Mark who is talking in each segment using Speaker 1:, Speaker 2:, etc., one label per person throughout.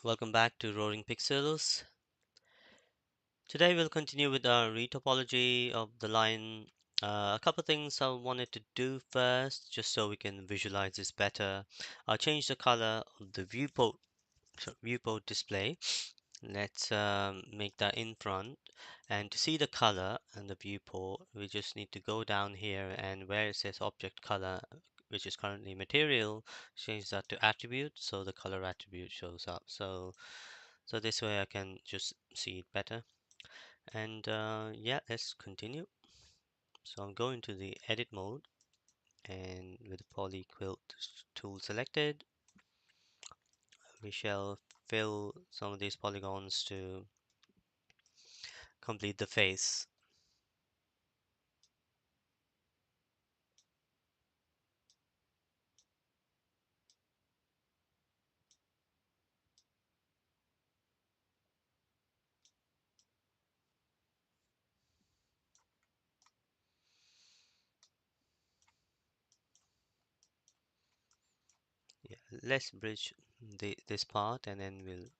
Speaker 1: Welcome back to Roaring Pixels. Today we'll continue with our retopology of the line. A couple of things I wanted to do first, just so we can visualize this better. I'll change the color of the viewport display. Let's make that in front. And to see the color and the viewport, we just need to go down here and where it says object color, which is currently material, change that to attribute so the color attribute shows up. So this way I can just see it better. And yeah, let's continue. So I'm going to the edit mode and with the poly quilt tool selected, we shall fill some of these polygons to complete the face. Yeah, let's bridge this part and then we'll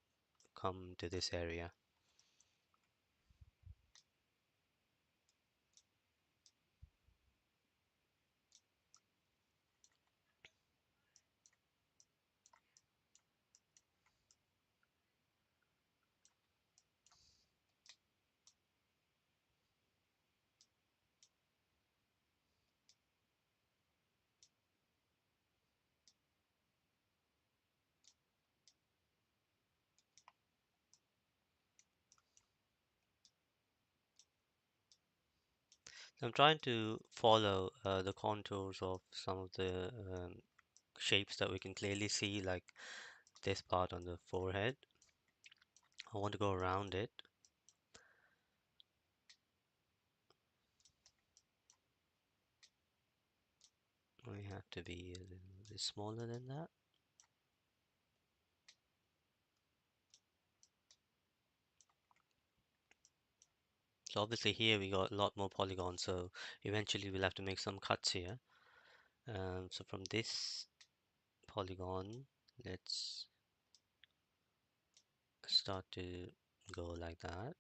Speaker 1: come to this area. I'm trying to follow the contours of some of the shapes that we can clearly see, like this part on the forehead. I want to go around it. We have to be a little bit smaller than that. So obviously here we got a lot more polygons, so eventually we'll have to make some cuts here. So from this polygon, let's start to go like that.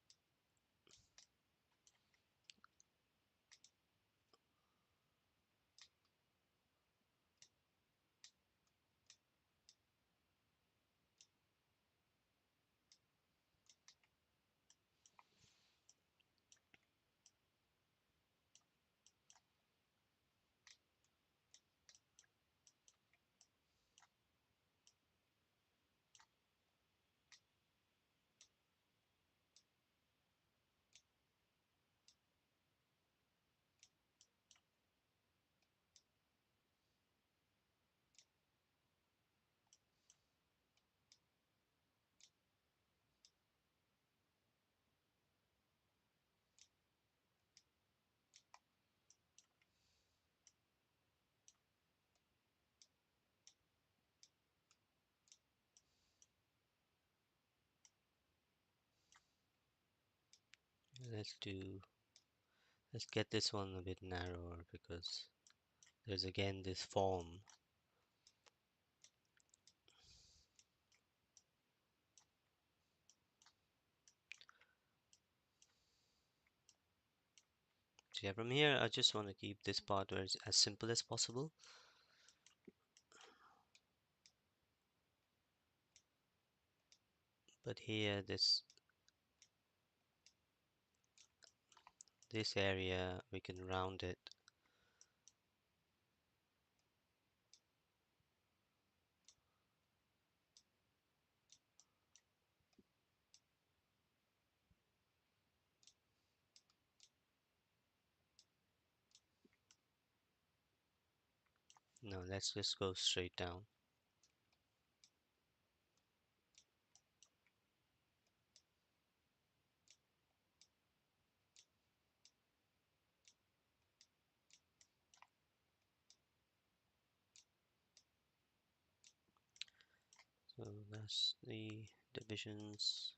Speaker 1: Let's do, let's get this one a bit narrower because there's again this form. So yeah, from here I just want to keep this part where it's as simple as possible. But here this area we can round it. No, let's just go straight down. So that's the divisions.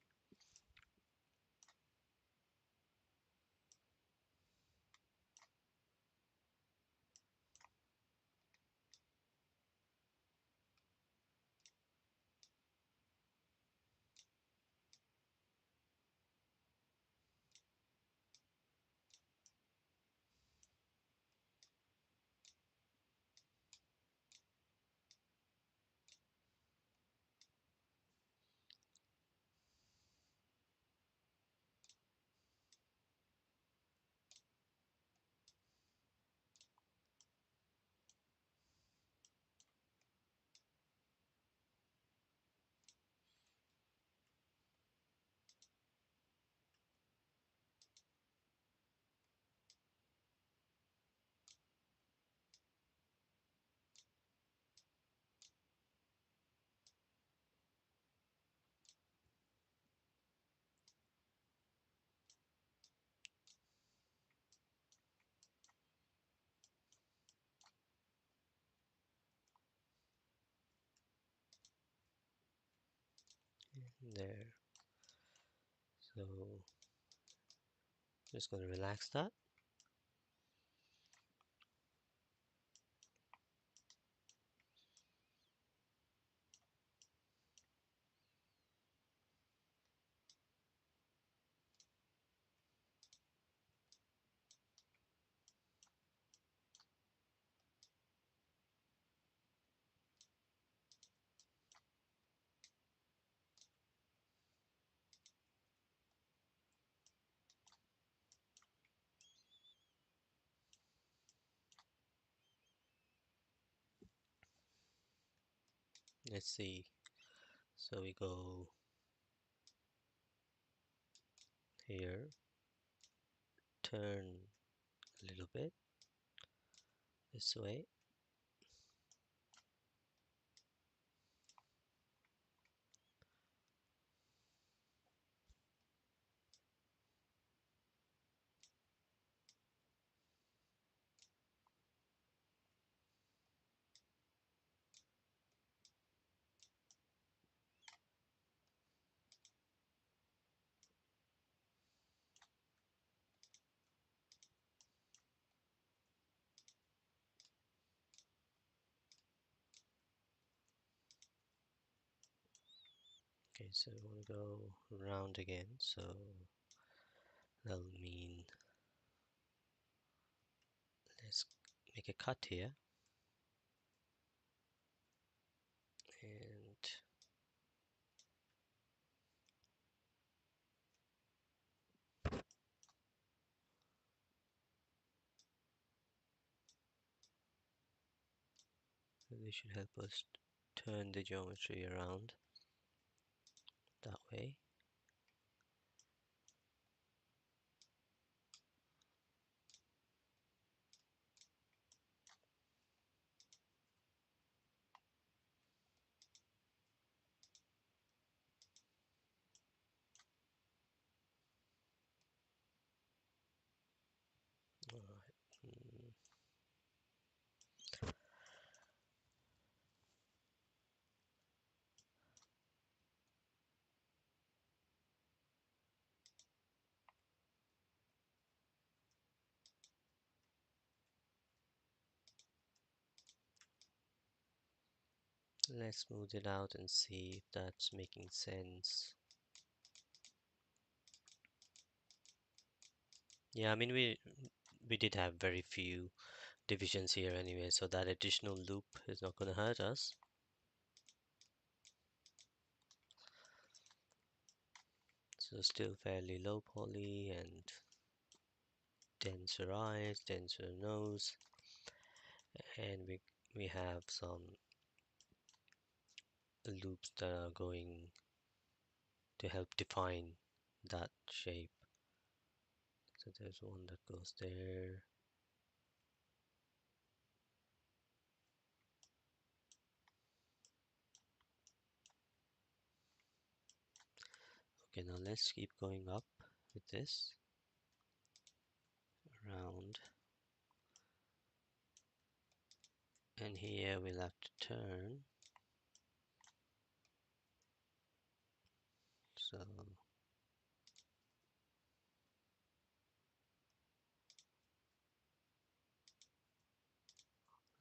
Speaker 1: there. So just going to relax that. Let's see. So we go here, turn a little bit this way. Okay, so we want to go around again, so that'll mean let's make a cut here, and this should help us turn the geometry around that way. Alright. Let's smooth it out and see if that's making sense. Yeah, I mean we did have very few divisions here anyway, so that additional loop is not going to hurt us. So still fairly low poly and denser eyes, denser nose, and we have some loops that are going to help define that shape. So there's one that goes there. Okay, now let's keep going up with this around, and here we'll have to turn. So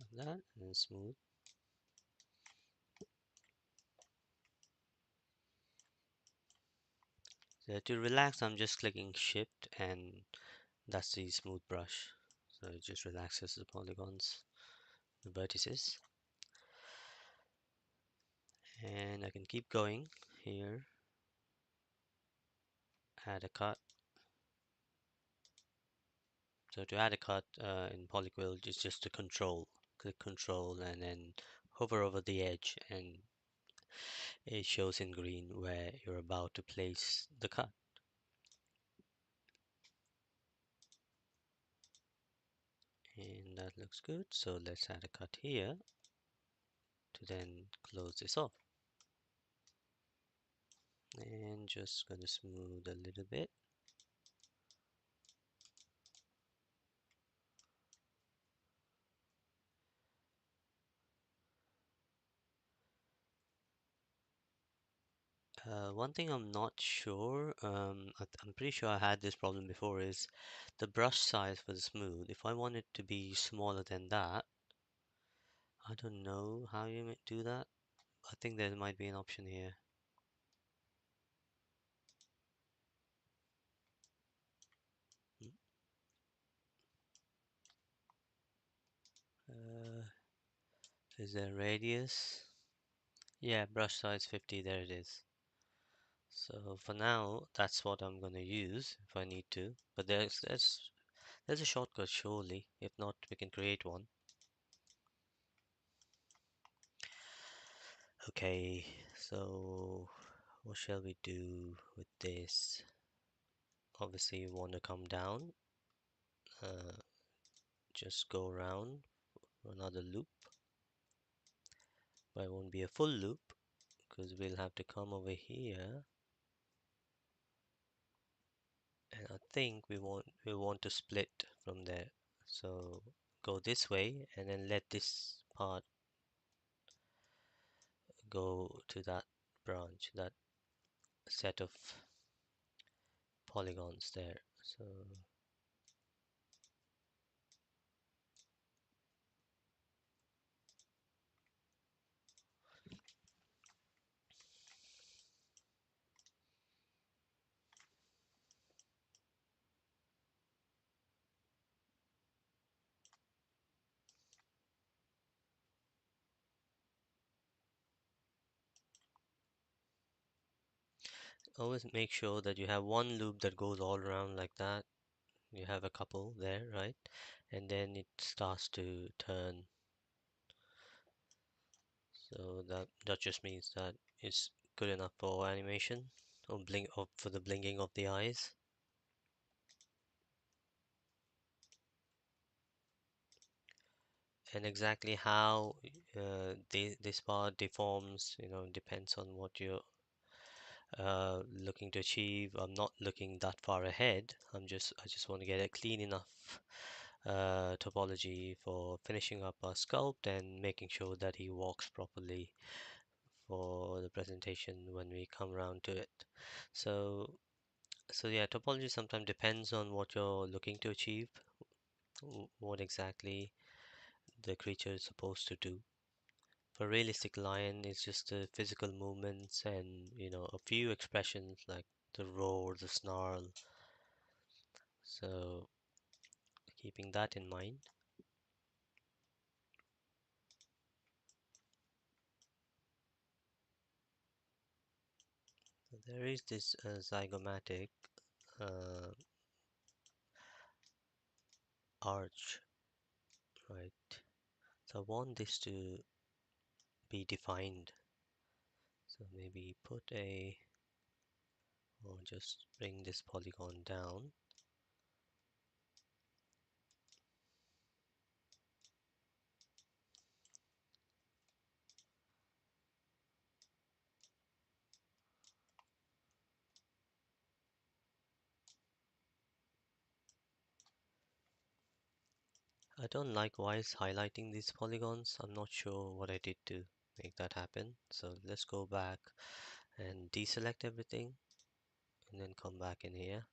Speaker 1: like that, and smooth. So to relax, I'm just clicking Shift, and that's the smooth brush. So it just relaxes the polygons, the vertices. And I can keep going here, add a cut. So to add a cut in Polyquill, it's just a control. Click control and then hover over the edge, and it shows in green where you're about to place the cut. And that looks good. So let's add a cut here to then close this off. And just gonna smooth a little bit. one thing I'm not sure, I'm pretty sure I had this problem before, is the brush size for the smooth. If I want it to be smaller than that, I don't know how you might do that. I think there might be an option here. Hmm. Uh, is there radius? Yeah, brush size 50, there it is. So for now, that's what I'm gonna use if I need to. But there's a shortcut surely. If not, we can create one. Okay, so what shall we do with this? Obviously, we want to come down, uh, just go around for another loop, but it won't be a full loop because we'll have to come over here, and I think we want to split from there. So go this way and then let this part go to that branch, that set of polygons there. So always make sure that you have one loop that goes all around like that. You have a couple there, right? And then it starts to turn. So that just means that it's good enough for animation or blink or for the blinking of the eyes. And exactly how this part deforms, depends on what you're looking to achieve. I'm not looking that far ahead. I just want to get a clean enough topology for finishing up our sculpt and making sure that he walks properly for the presentation when we come around to it. So, so yeah, topology sometimes depends on what you're looking to achieve, what exactly the creature is supposed to do. For realistic lion, it's just the physical movements and a few expressions like the roar, the snarl. So keeping that in mind. So there is this zygomatic uh, arch, right? So I want this to be defined. So maybe put a, or just bring this polygon down. I don't like why it's highlighting these polygons. I'm not sure what I did to make that happen. So let's go back and deselect everything and then come back in here.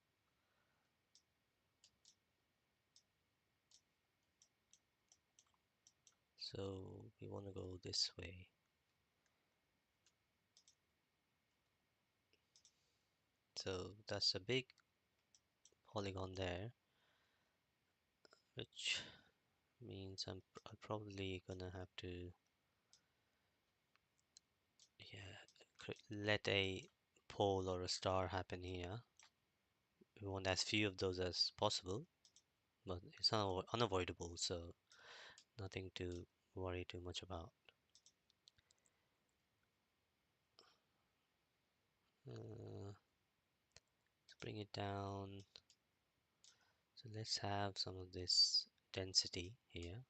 Speaker 1: So we want to go this way. So that's a big polygon there, which means I'm probably gonna have to, yeah, let a pole or a star happen here. We want as few of those as possible, but it's unavoidable, so nothing to worry too much about. Let's bring it down. So let's have some of this density here.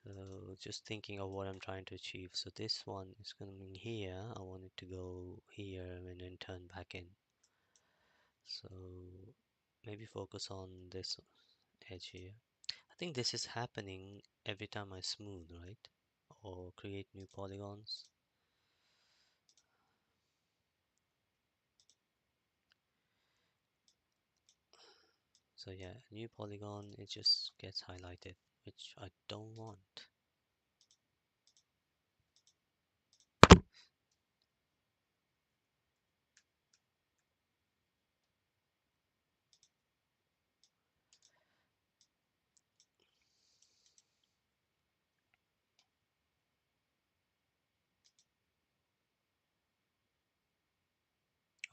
Speaker 1: So just thinking of what I'm trying to achieve. So this one is coming here. I want it to go here and then turn back in. So maybe focus on this edge here. I think this is happening every time I smooth, right? or create new polygons. So yeah, new polygon, it just gets highlighted, which I don't want.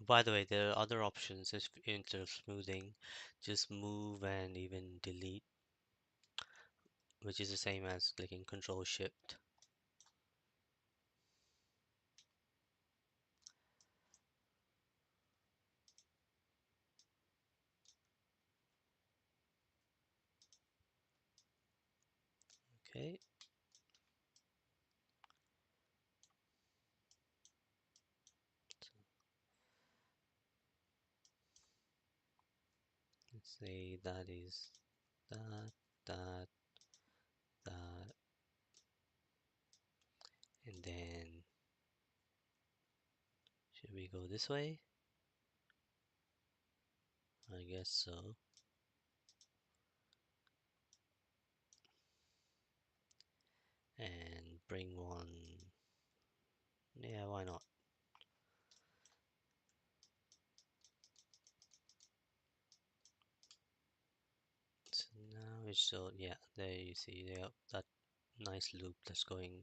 Speaker 1: By the way, there are other options if instead of smoothing, just move and even delete, which is the same as clicking Control Shift. Okay. Let's say that is that, that, that, and then should we go this way? I guess so. And bring one. Yeah, why not? So now it's so yeah, there you see that nice loop that's going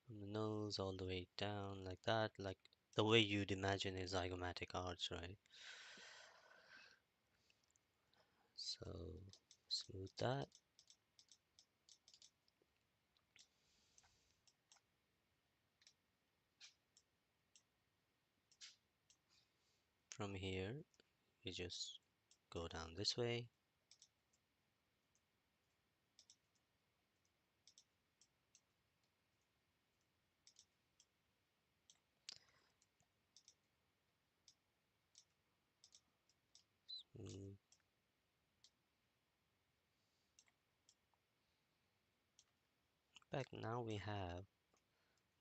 Speaker 1: from the nose all the way down like that, like the way you'd imagine is zygomatic arch, right? So smooth that. From here, you just go down this way. Smooth. Back now we have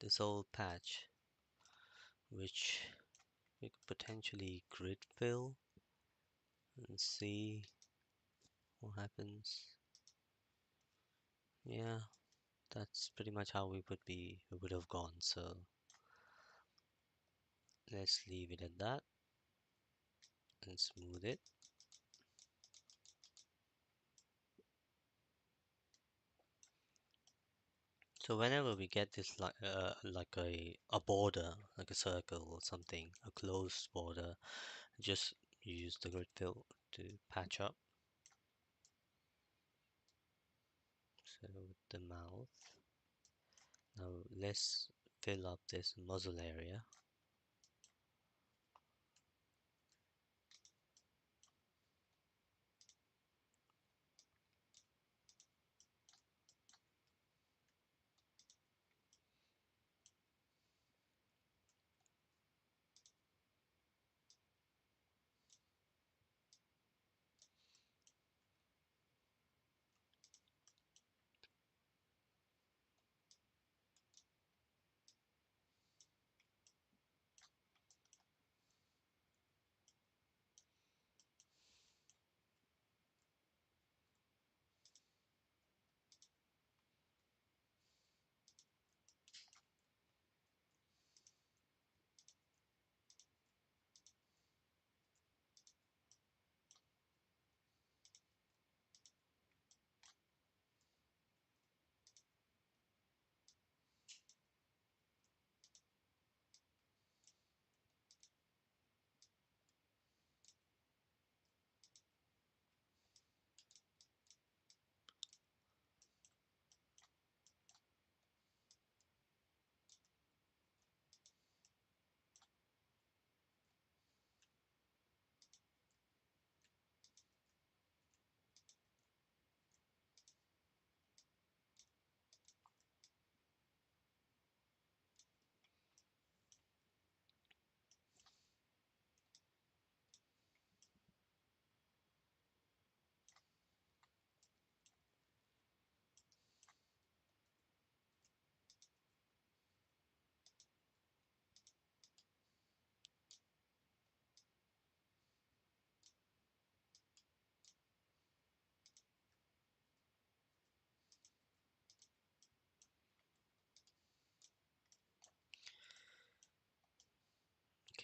Speaker 1: this old patch, which we could potentially grid fill and see what happens. Yeah, that's pretty much how we would have gone. So let's leave it at that and smooth it. So whenever we get this like a border, like a circle or something, a closed border, just use the grid fill to patch up. So with the mouth, now let's fill up this muzzle area.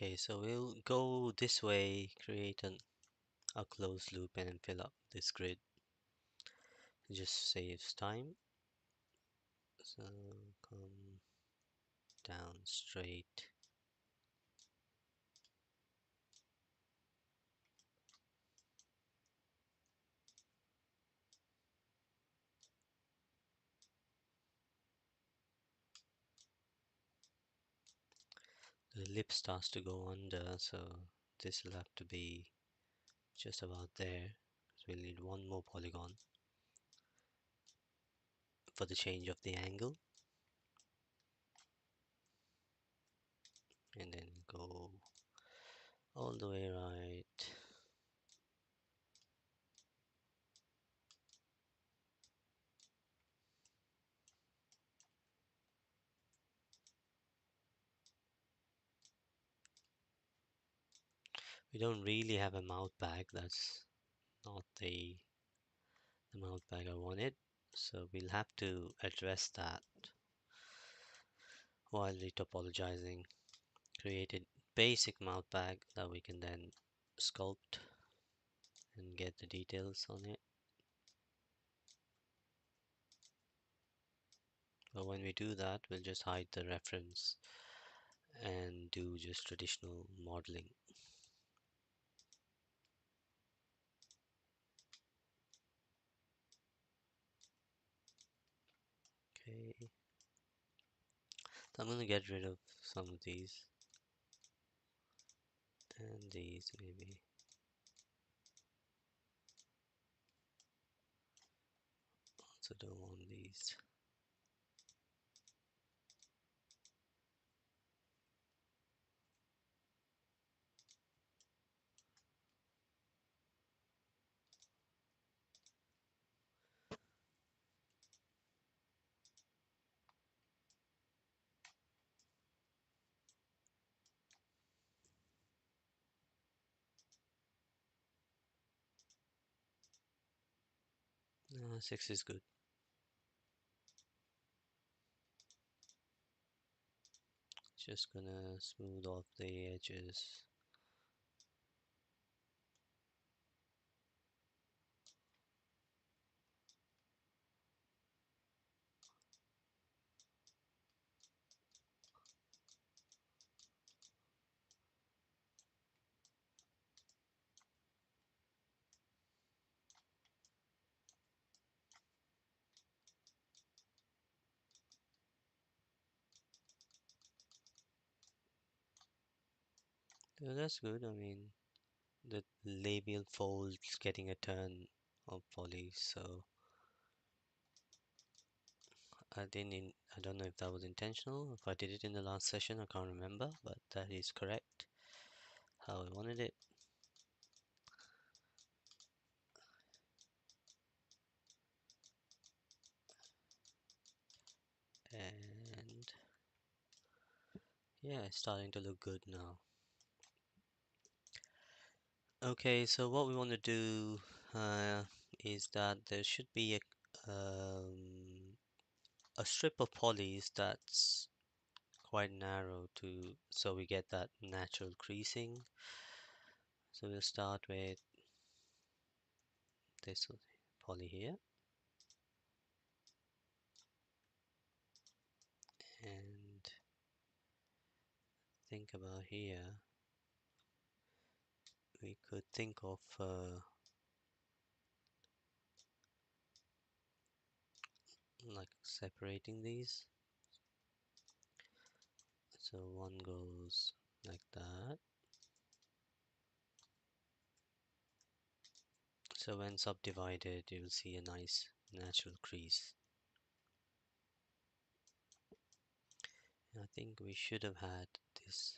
Speaker 1: Okay, so we'll go this way, create a closed loop and then fill up this grid. It just saves time. So come down straight. The lip starts to go under, so this will have to be just about there. So we'll need one more polygon for the change of the angle, and then go all the way right. We don't really have a mouth bag, that's not the mouth bag I wanted, so we'll have to address that while retopologizing. Create a basic mouth bag that we can then sculpt and get the details on it. But when we do that, we'll just hide the reference and do just traditional modeling. Okay, so I'm going to get rid of some of these and these maybe. Also don't want these. Six is good. Just gonna smooth off the edges. Yeah, that's good. I mean, the labial folds getting a turn of poly, so I don't know if that was intentional. If I did it in the last session, I can't remember, but that is correct. How I wanted it. And yeah, it's starting to look good now. Okay, so what we want to do is that there should be a strip of polys that's quite narrow to so we get that natural creasing. So we'll start with this poly here, and think about here. We could think of like separating these. So one goes like that. So when subdivided, you will see a nice natural crease. I think we should have had this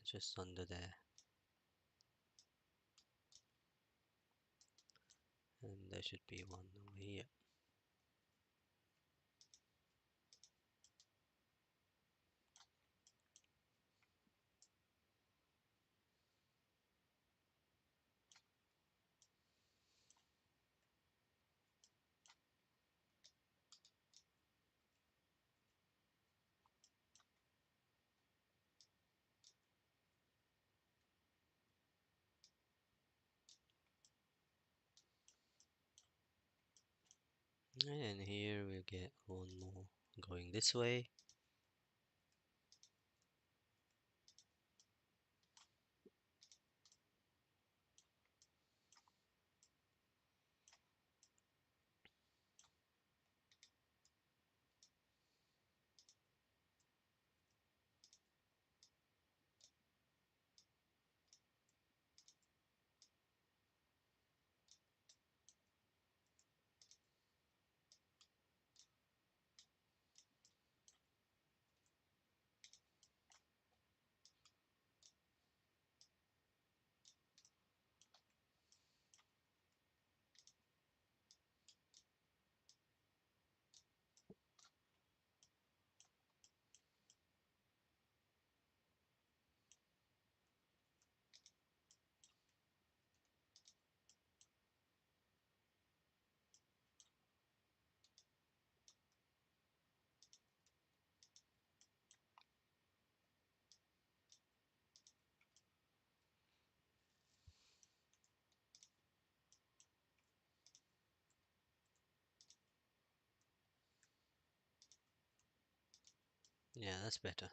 Speaker 1: just under there, and there should be one over here. And here we'll get one more going this way. Yeah, that's better.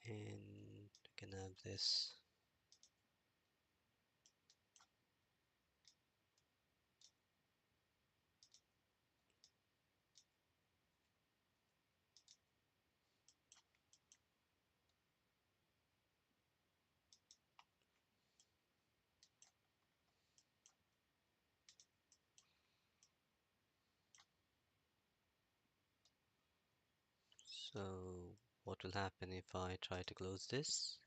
Speaker 1: And we can have this. So what will happen if I try to close this?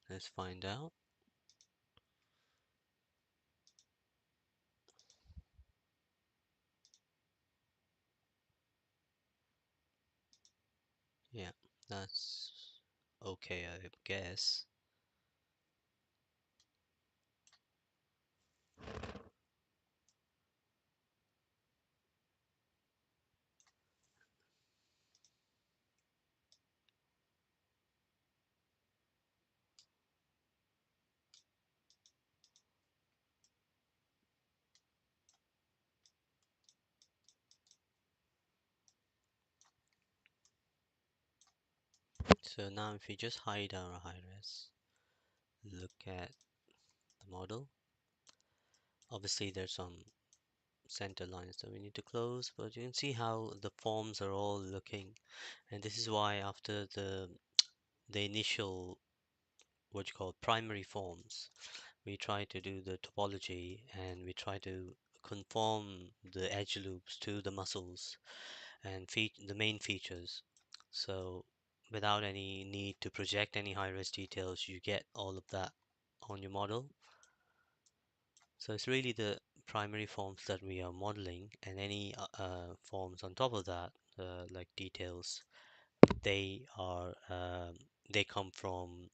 Speaker 1: Let's find out. Yeah, that's okay, I guess. So now if we just hide our high res, look at the model. Obviously there's some center lines that we need to close, but you can see how the forms are all looking. And this is why after the initial what you call primary forms, we try to do the topology and we try to conform the edge loops to the muscles and the main features. So without any need to project any high-res details, you get all of that on your model. So it's really the primary forms that we are modeling, and any forms on top of that, like details, they are they come from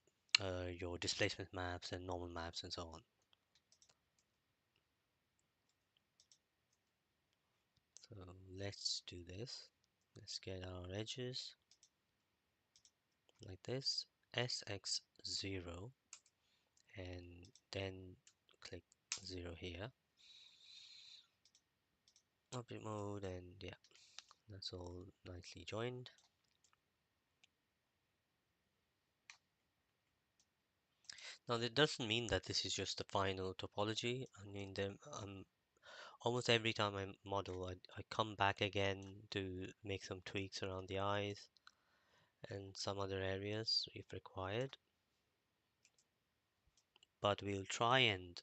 Speaker 1: your displacement maps and normal maps and so on. So let's do this. Let's get our edges like this, SX0, and then click 0 here. Object mode, and yeah, that's all nicely joined. Now that doesn't mean that this is just the final topology. I mean, almost every time I model, I come back again to make some tweaks around the eyes and some other areas if required. But we'll try and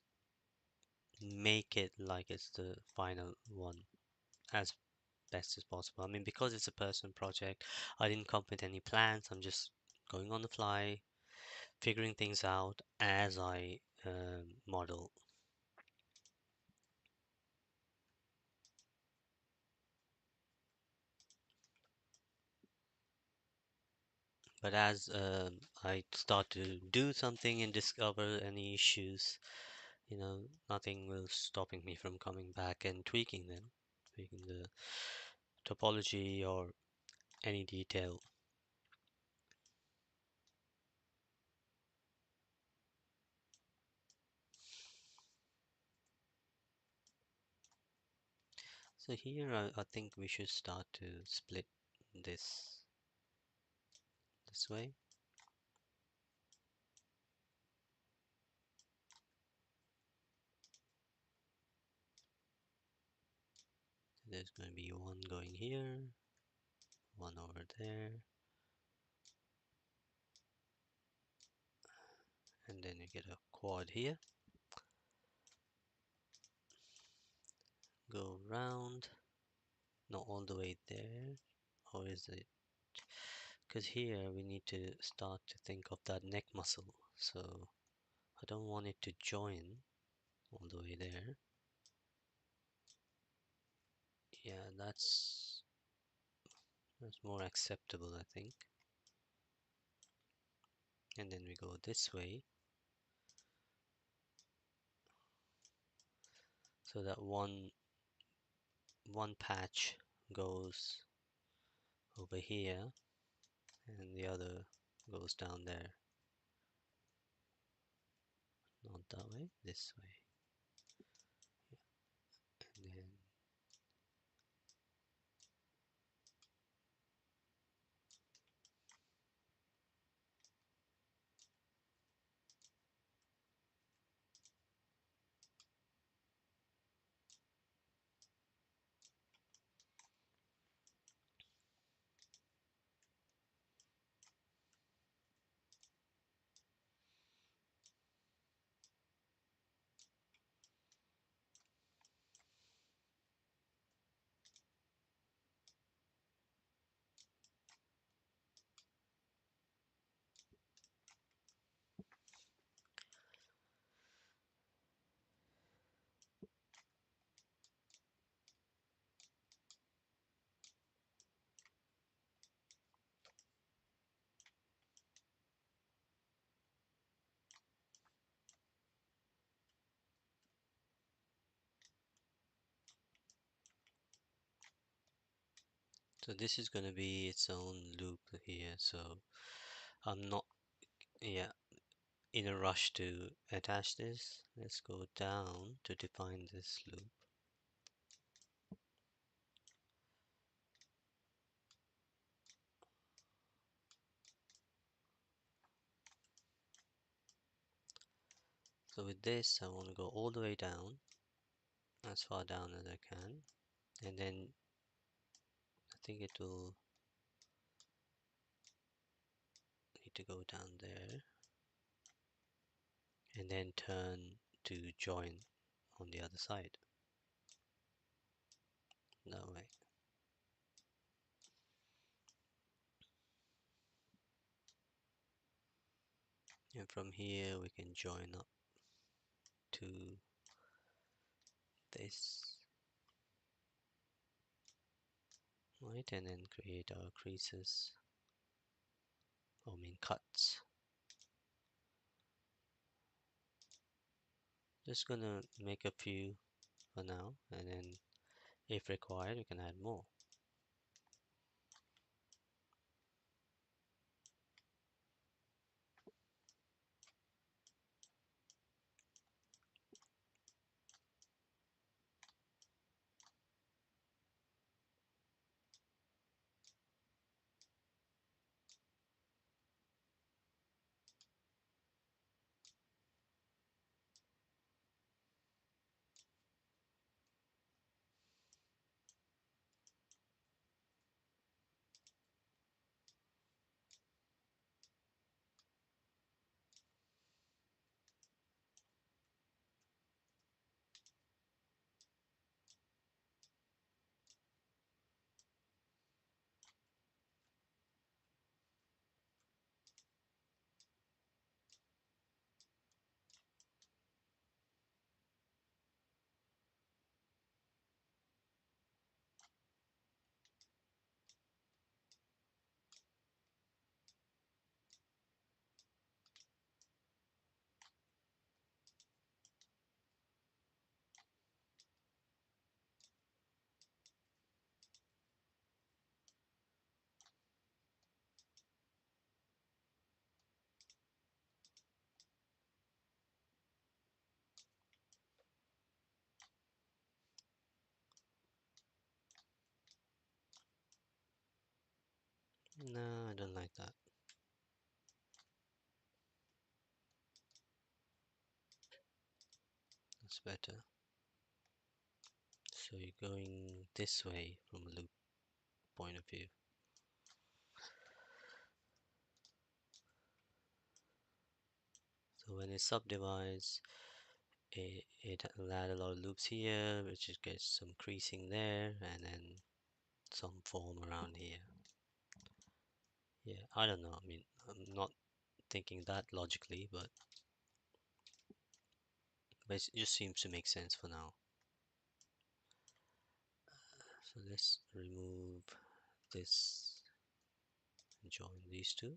Speaker 1: make it like it's the final one as best as possible. I mean, because it's a personal project, I didn't come with any plans. I'm just going on the fly, figuring things out as I model. But as I start to do something and discover any issues, nothing will stopping me from coming back and tweaking them, tweaking the topology or any detail. So here I think we should start to split this way. So there's going to be one going here, one over there, and then you get a quad here. Go round, not all the way there, or is it? Because here we need to start to think of that neck muscle. So I don't want it to join all the way there. Yeah, that's more acceptable, I think. And then we go this way, so that one patch goes over here and the other goes down there. Not that way, this way. And then so this is going to be its own loop here, so I'm not, yeah, in a rush to attach this. Let's go down to define this loop. So with this, I want to go all the way down, as far down as I can, and then I think it will need to go down there, and then turn to join on the other side, that way. And from here, we can join up to this, right, and then create our creases, I mean cuts. Just gonna make a few for now, and then if required, we can add more. No, I don't like that. That's better. So you're going this way from a loop point of view. So when it subdivides, it'll add a lot of loops here, which it gets some creasing there, and then some form around here. Yeah, I don't know. I mean, I'm not thinking that logically, but it just seems to make sense for now. So let's remove this and join these two.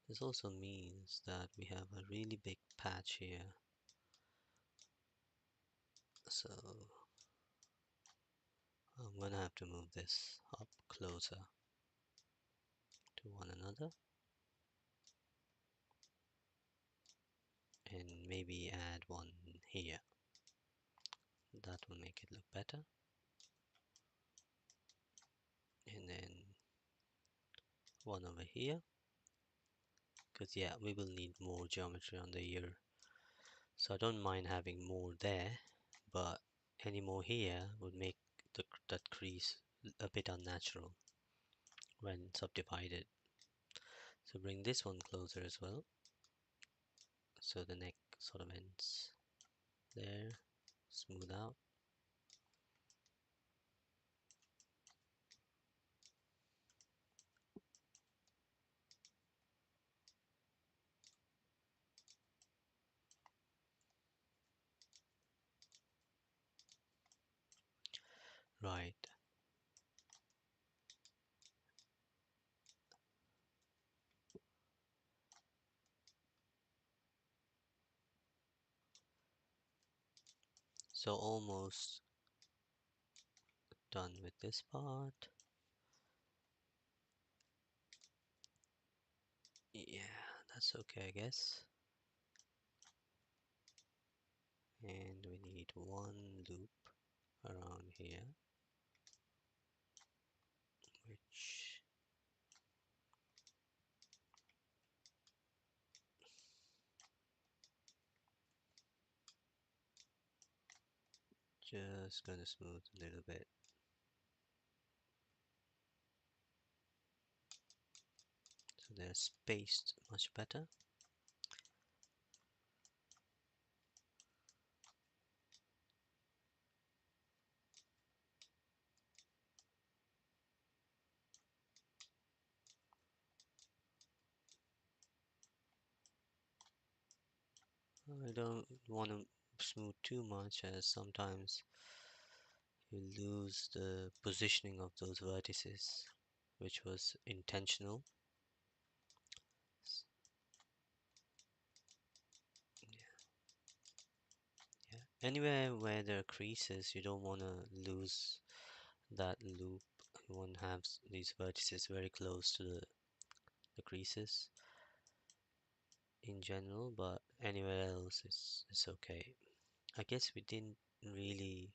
Speaker 1: This also means that we have a really big patch here. So I'm gonna have to move this up closer to one another and maybe add one here. That will make it look better. And then one over here. Because yeah, we will need more geometry on the ear. So I don't mind having more there, but any more here would make that crease a bit unnatural when subdivided. So bring this one closer as well. So the neck sort of ends there, smooth out. Right. So almost done with this part. Yeah, that's okay, I guess. And we need one loop around here, which just gonna smooth a little bit. So they're spaced much better. I don't want to smooth too much, as sometimes you lose the positioning of those vertices, which was intentional. Yeah. Anywhere where there are creases, you don't want to lose that loop. You want to have these vertices very close to the creases in general, but anywhere else it's okay. I guess we didn't really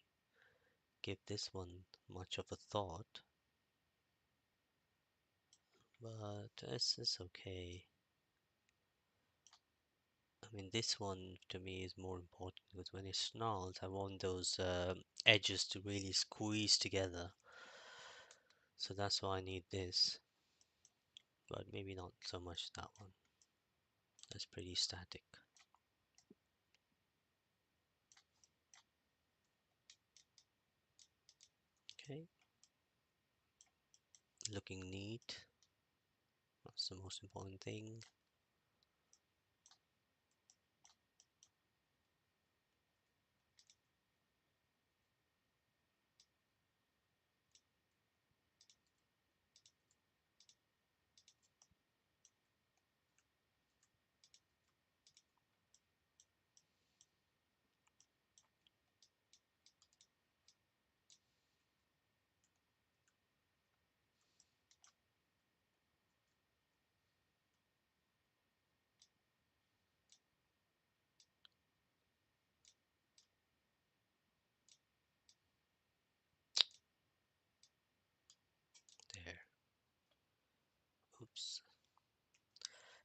Speaker 1: give this one much of a thought, but it's okay. I mean, this one to me is more important because when it snarls, I want those edges to really squeeze together. So that's why I need this, but maybe not so much that one. That's pretty static. Okay, looking neat. That's the most important thing.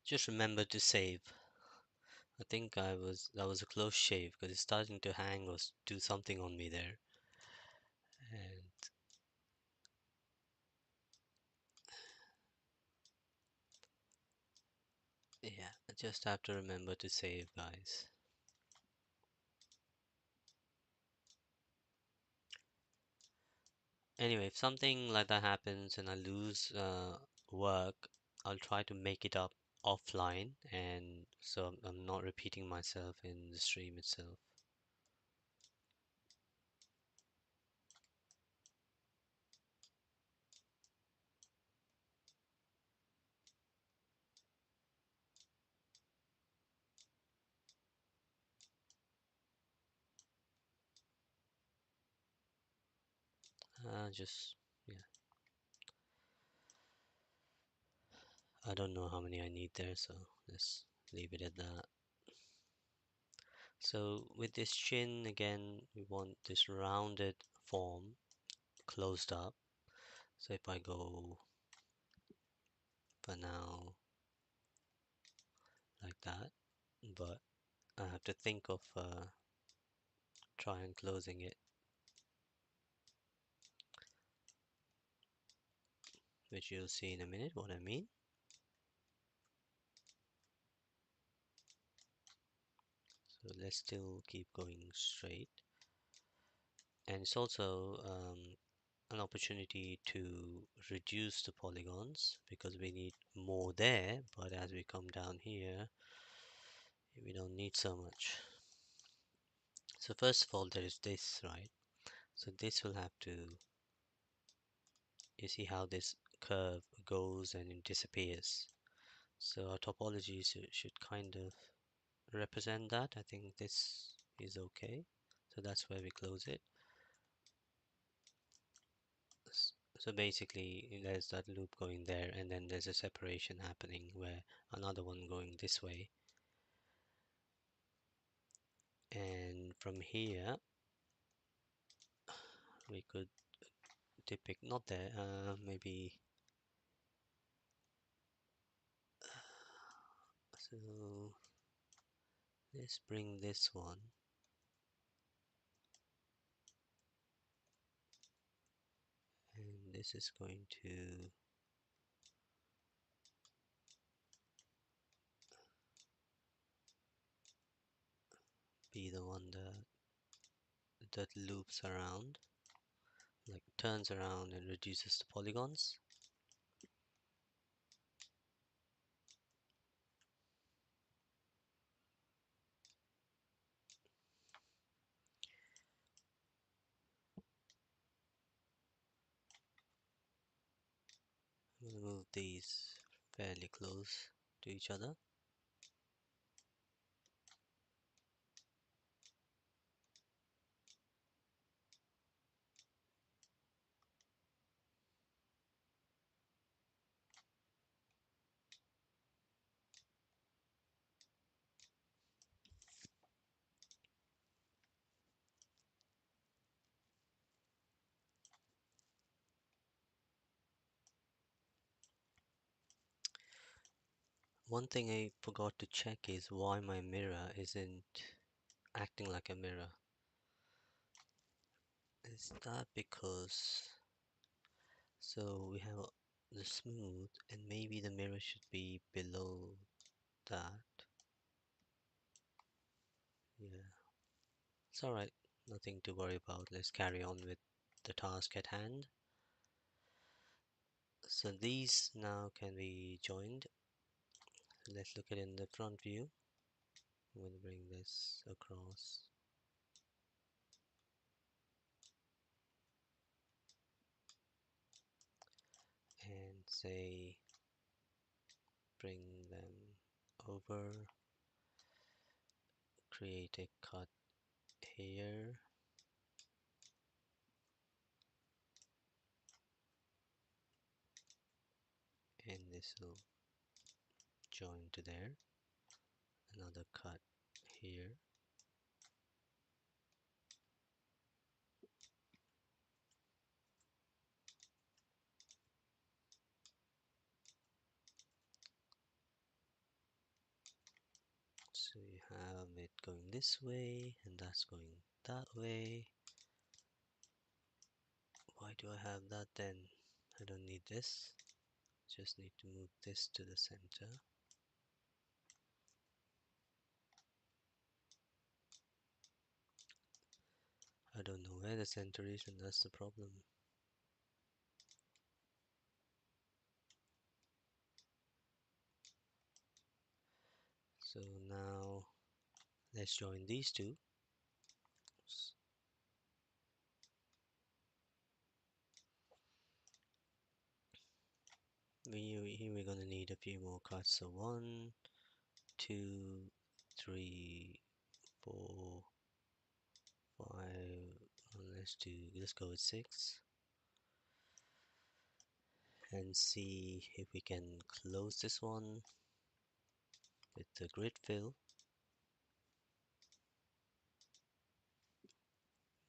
Speaker 1: Just remember to save. I think that was a close shave because it's starting to hang or do something on me there. And yeah, I just have to remember to save, guys. Anyway, if something like that happens and I lose work, I'll try to make it up offline, and so I'm not repeating myself in the stream itself. Just yeah, I don't know how many I need there, so let's leave it at that. So with this chin again, we want this rounded form closed up. So if I go for now like that, but I have to think of try and closing it, which you'll see in a minute what I mean. So let's still keep going straight. And it's also an opportunity to reduce the polygons because we need more there, but as we come down here, we don't need so much. So first of all, there is this, right? So this will have to, you see how this curve goes and it disappears. So our topology should kind of represent that. I think this is okay. So that's where we close it. So basically, there's that loop going there, and then there's a separation happening where another one going this way. And from here, we could depict, not there, maybe. So let's bring this one. And this is going to be the one that loops around, like turns around and reduces the polygons. I'm gonna move these fairly close to each other. One thing I forgot to check is why my mirror isn't acting like a mirror. Is that because so we have the smooth and maybe the mirror should be below that. Yeah, it's alright, nothing to worry about. Let's carry on with the task at hand. So these now can be joined. Let's look at it in the front view. I'm going to bring this across. And say bring them over, create a cut here, and this will join to there, another cut here, So you have it going this way, and that's going that way. Why do I have that then? I don't need this. Just need to move this to the center. I don't know where the center is, and that's the problem. So now let's join these two. Here we're gonna need a few more cards. So 1, 2, 3, 4, 5. Let's go with 6 and see if we can close this one with the grid fill.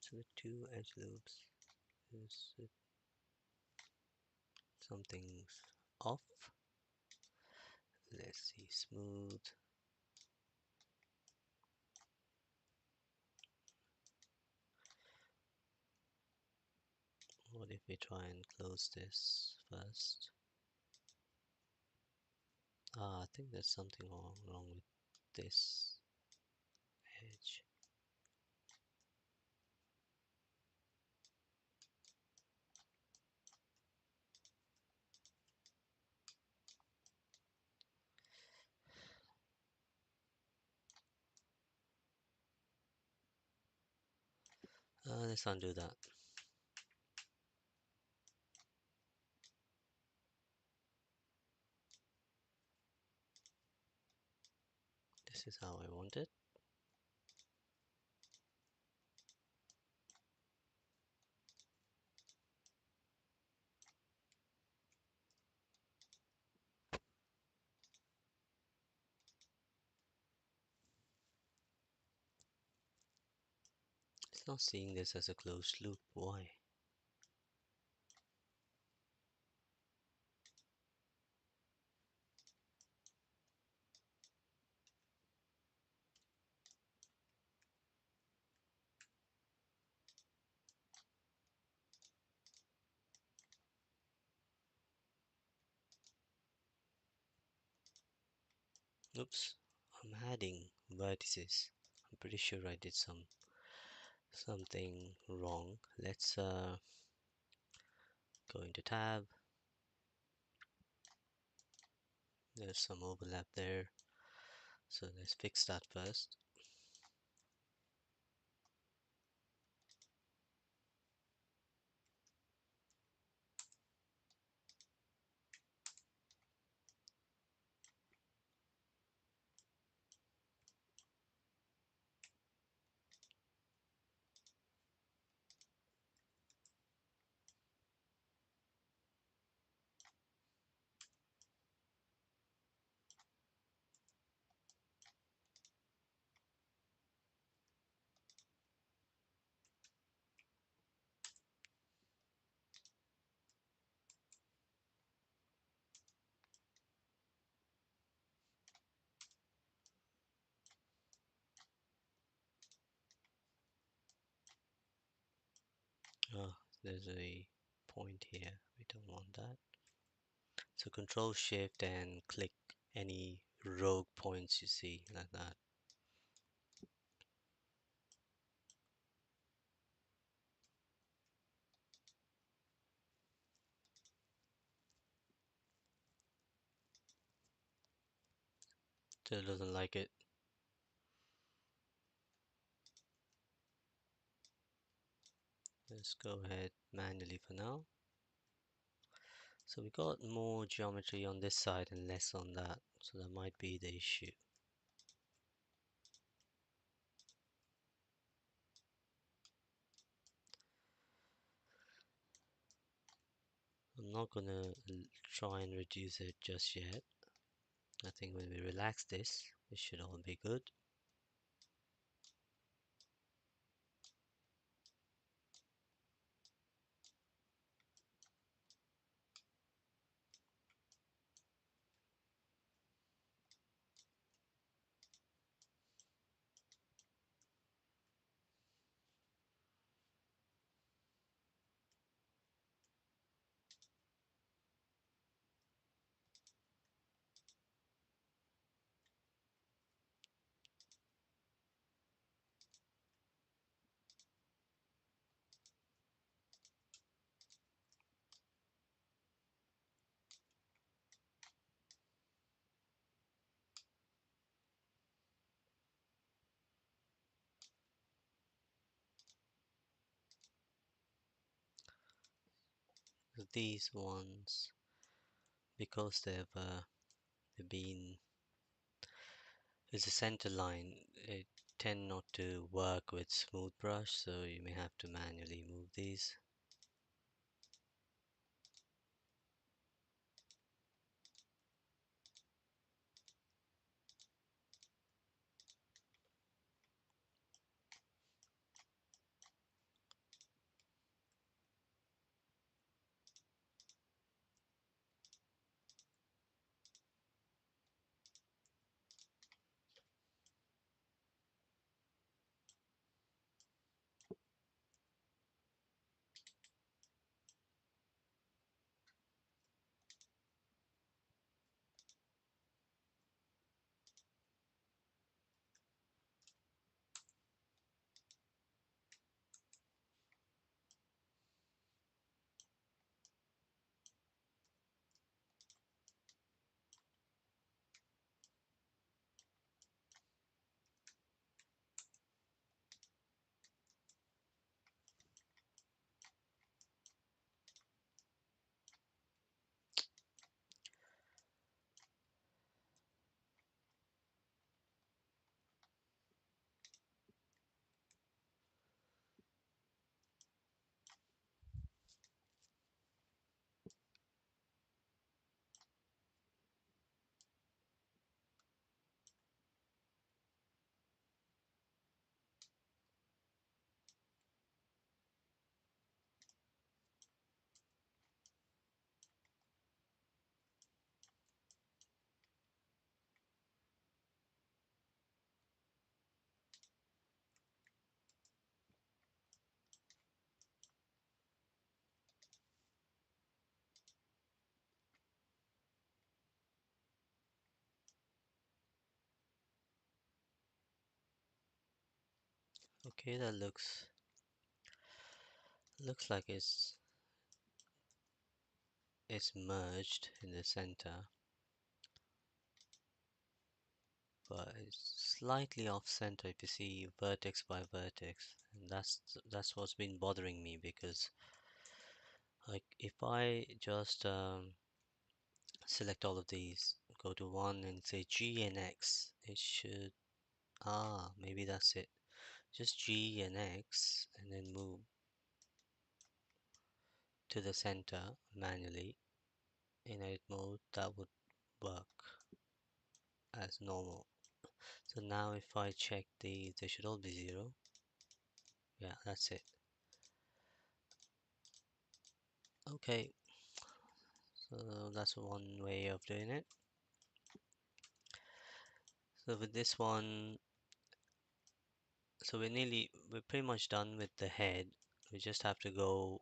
Speaker 1: So the two edge loops. Is it something's off? Let's see, smooth. What if we try and close this first? I think there's something wrong with this edge. Let's undo that. This is how I want it. It's not seeing this as a closed loop. Why? Oops, I'm adding vertices. I'm pretty sure I did something wrong. Let's go into tab. There's some overlap there, so let's fix that first. Oh, there's a point here. We don't want that. So Control Shift and click any rogue points you see like that. Still doesn't like it. Let's go ahead manually for now. So we got more geometry on this side and less on that. So that might be the issue. I'm not gonna try and reduce it just yet. I think when we relax this, it should all be good. These ones, because they've been it's a center line, it tend not to work with smooth brush, so you may have to manually move these. Okay, that looks like it's merged in the center, but it's slightly off center if you see vertex by vertex, and that's what's been bothering me because like if I just select all of these, go to one and say G and X, it should maybe that's it. Just G and X and then move to the center manually in edit mode, that would work as normal. So now if I check these, they should all be 0. Yeah, that's it. Okay, so that's one way of doing it. So with this one, so we're pretty much done with the head. We just have to go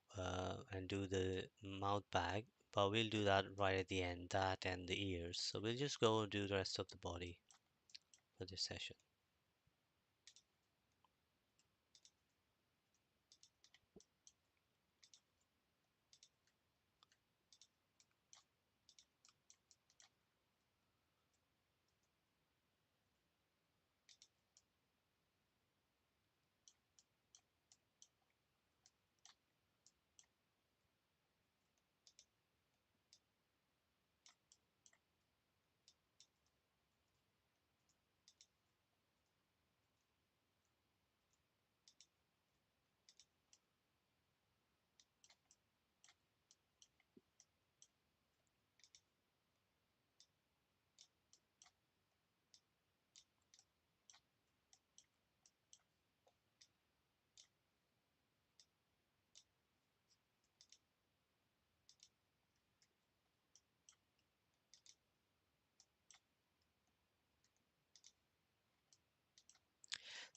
Speaker 1: and do the mouth bag, but we'll do that right at the end, that and the ears. So we'll just go do the rest of the body for this session.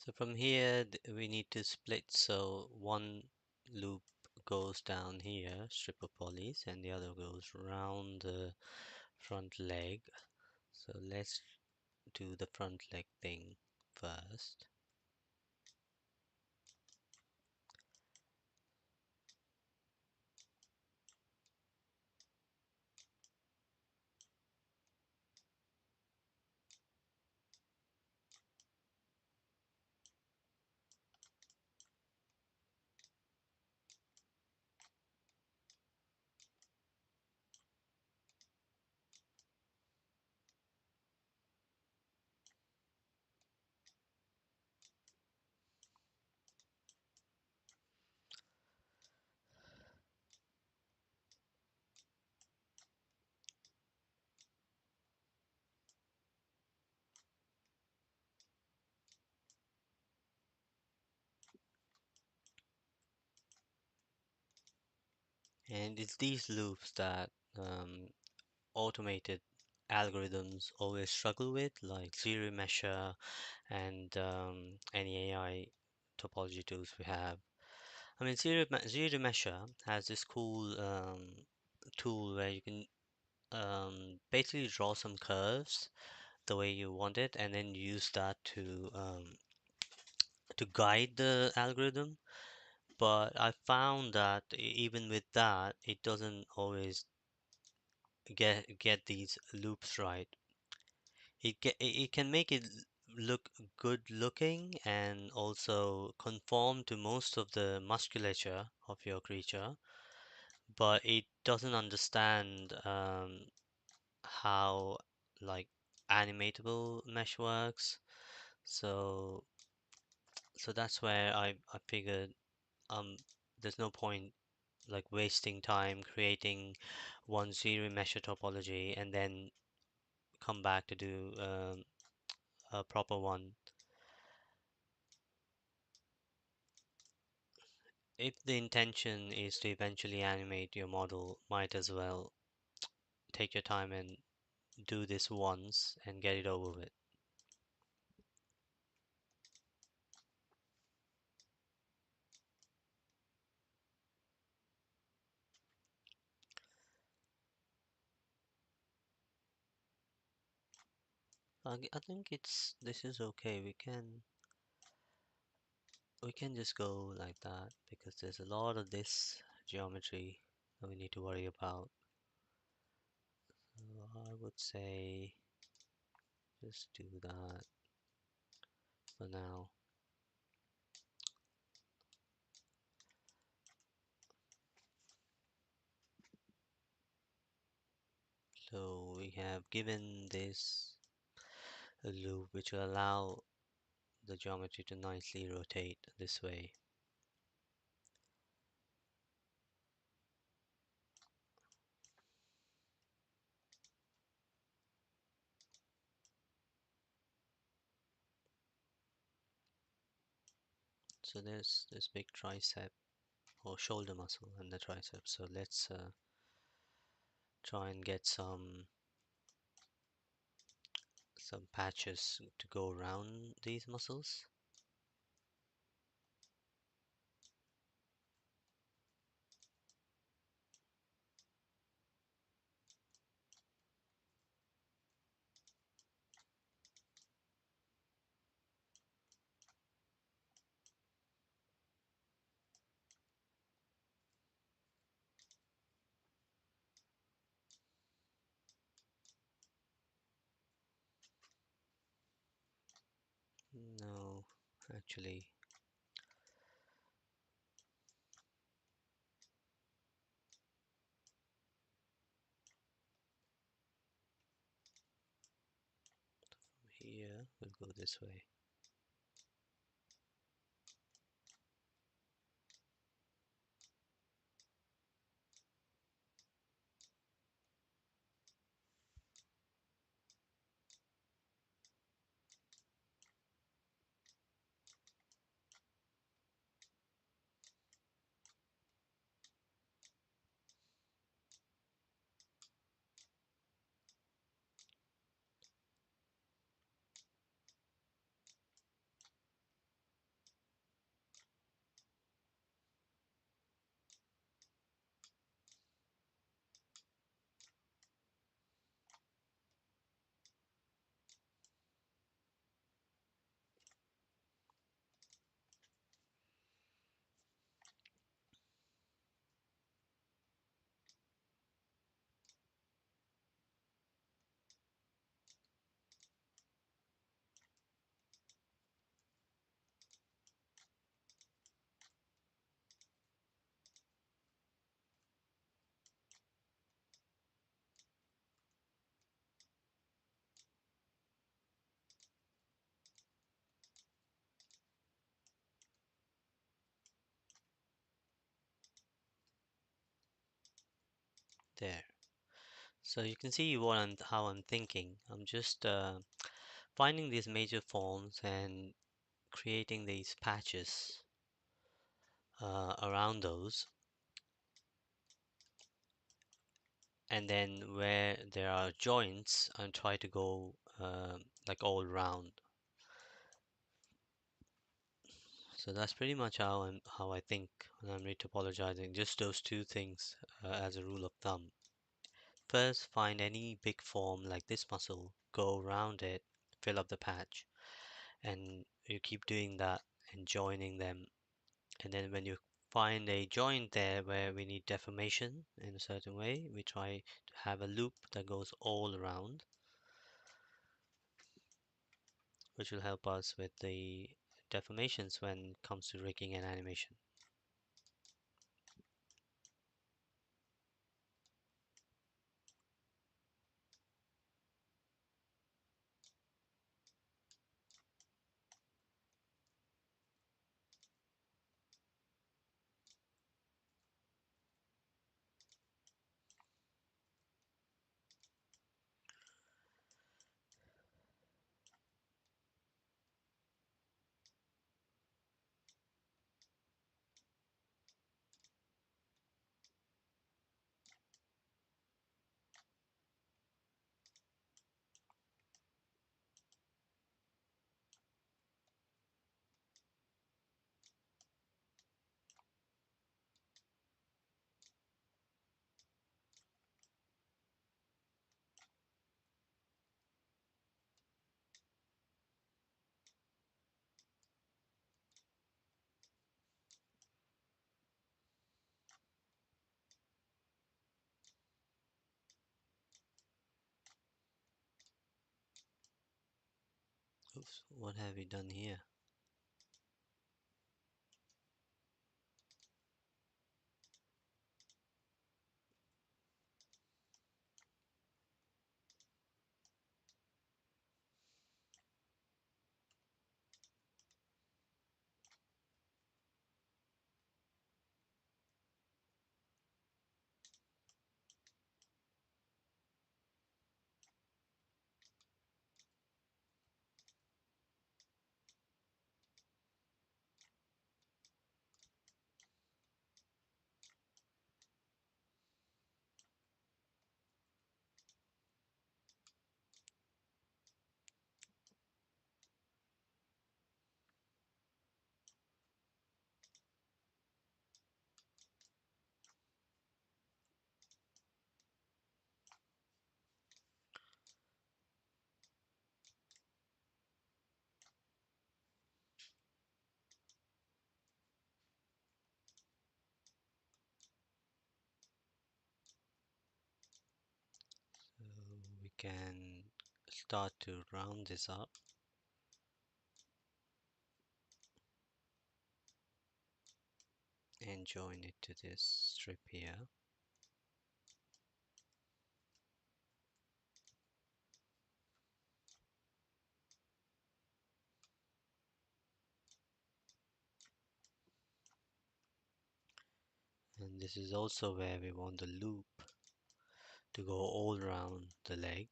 Speaker 1: So from here, we need to split. So one loop goes down here, strip of polys, and the other goes round the front leg. So let's do the front leg thing first. And it's these loops that automated algorithms always struggle with, like zero measure and any AI topology tools we have. I mean, zero measure has this cool tool where you can basically draw some curves the way you want it, and then use that to guide the algorithm. But I found that even with that, it doesn't always get these loops right. It can make it look good looking and also conform to most of the musculature of your creature, but it doesn't understand how like animatable mesh works. So so that's where I figured um there's no point like wasting time creating one zero mesh topology and then come back to do a proper one. If the intention is to eventually animate your model, might as well take your time and do this once and get it over with. I think it's this is okay. We can just go like that because there's a lot of this geometry that we need to worry about. So I would say just do that for now. So we have given this a loop which will allow the geometry to nicely rotate this way. So there's this big tricep or shoulder muscle and the tricep. So let's try and get some patches to go around these muscles. No, actually, here we'll go this way. There. So you can see how I'm thinking. I'm just finding these major forms and creating these patches around those. and then where there are joints, and try to go like all round. So that's pretty much how I think when I'm retopologizing. Just those two things as a rule of thumb. First, find any big form like this muscle, go around it, fill up the patch, and you keep doing that and joining them. And then when you find a joint there where we need deformation in a certain way, we try to have a loop that goes all around, which will help us with the deformations when it comes to rigging and animation. Oops, what have we done here? So we can start to round this up and join it to this strip here. And this is also where we want the loop to go all around the leg.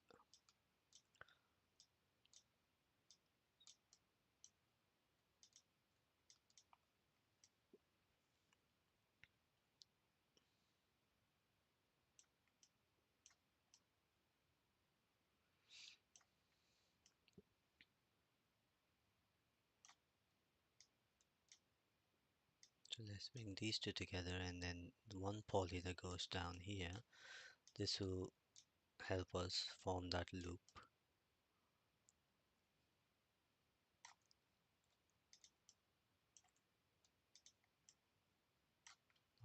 Speaker 1: So let's bring these two together, and then the one poly that goes down here, this will help us form that loop.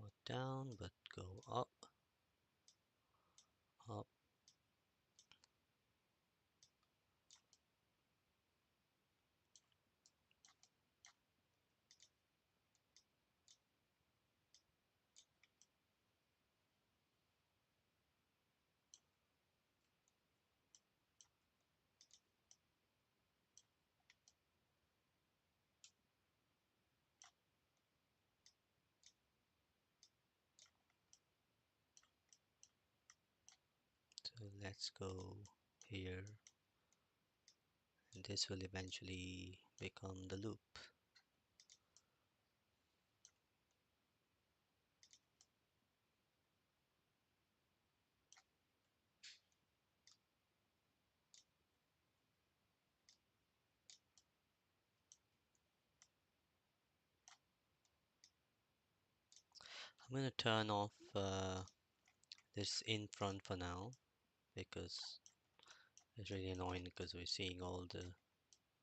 Speaker 1: Not down, but go up, up. So let's go here, and this will eventually become the loop. I'm gonna turn off this in front for now because it's really annoying because we're seeing all the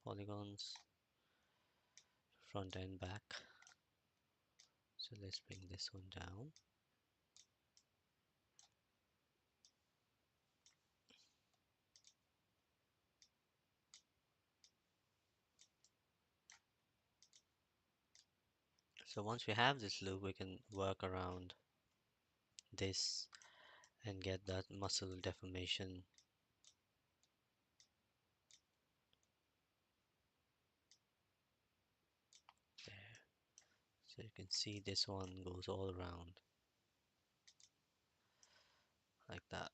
Speaker 1: polygons front and back. So let's bring this one down. So once we have this loop, we can work around this and get that muscle deformation there. So you can see this one goes all around like that.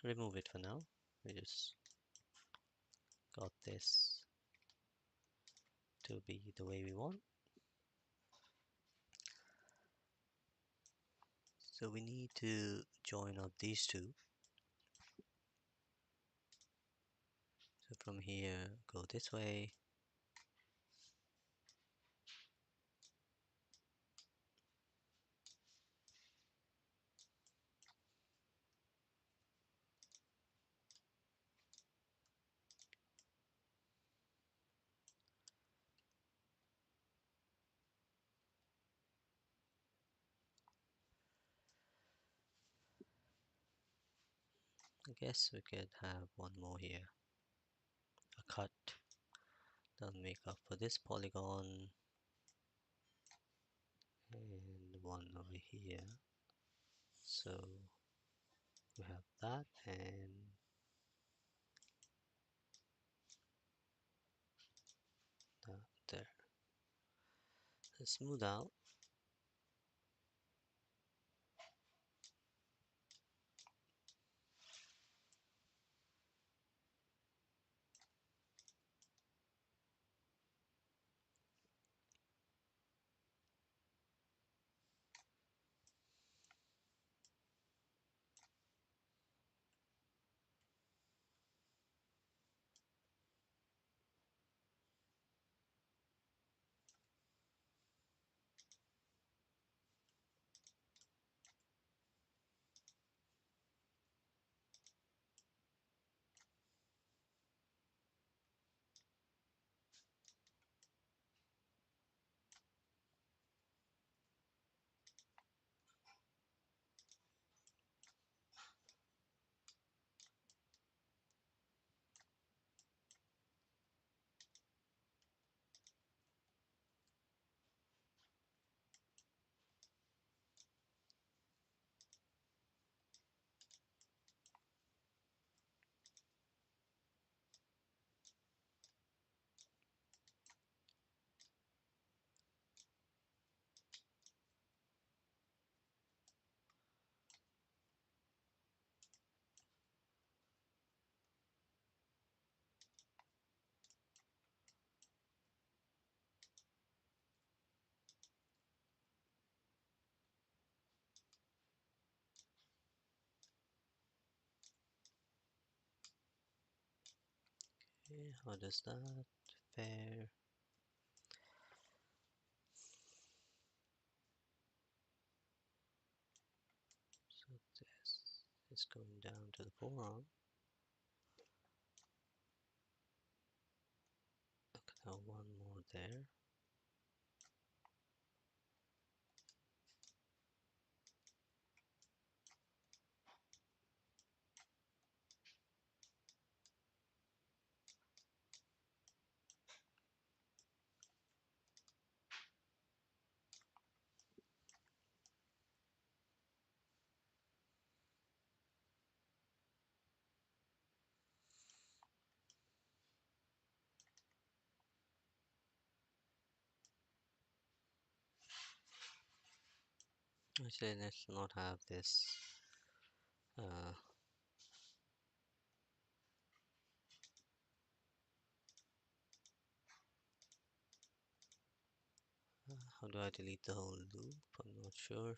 Speaker 1: Remove it for now. We just got this to be the way we want. So we need to join up these two. So from here, go this way. I guess we could have one more here. A cut. That'll make up for this polygon. And one over here. So we have that and that there. Let's smooth out. Okay, how does that fare? So this is going down to the forearm. Okay, now one more there. Actually, let's not have this. Uh, how do I delete the whole loop? I'm not sure.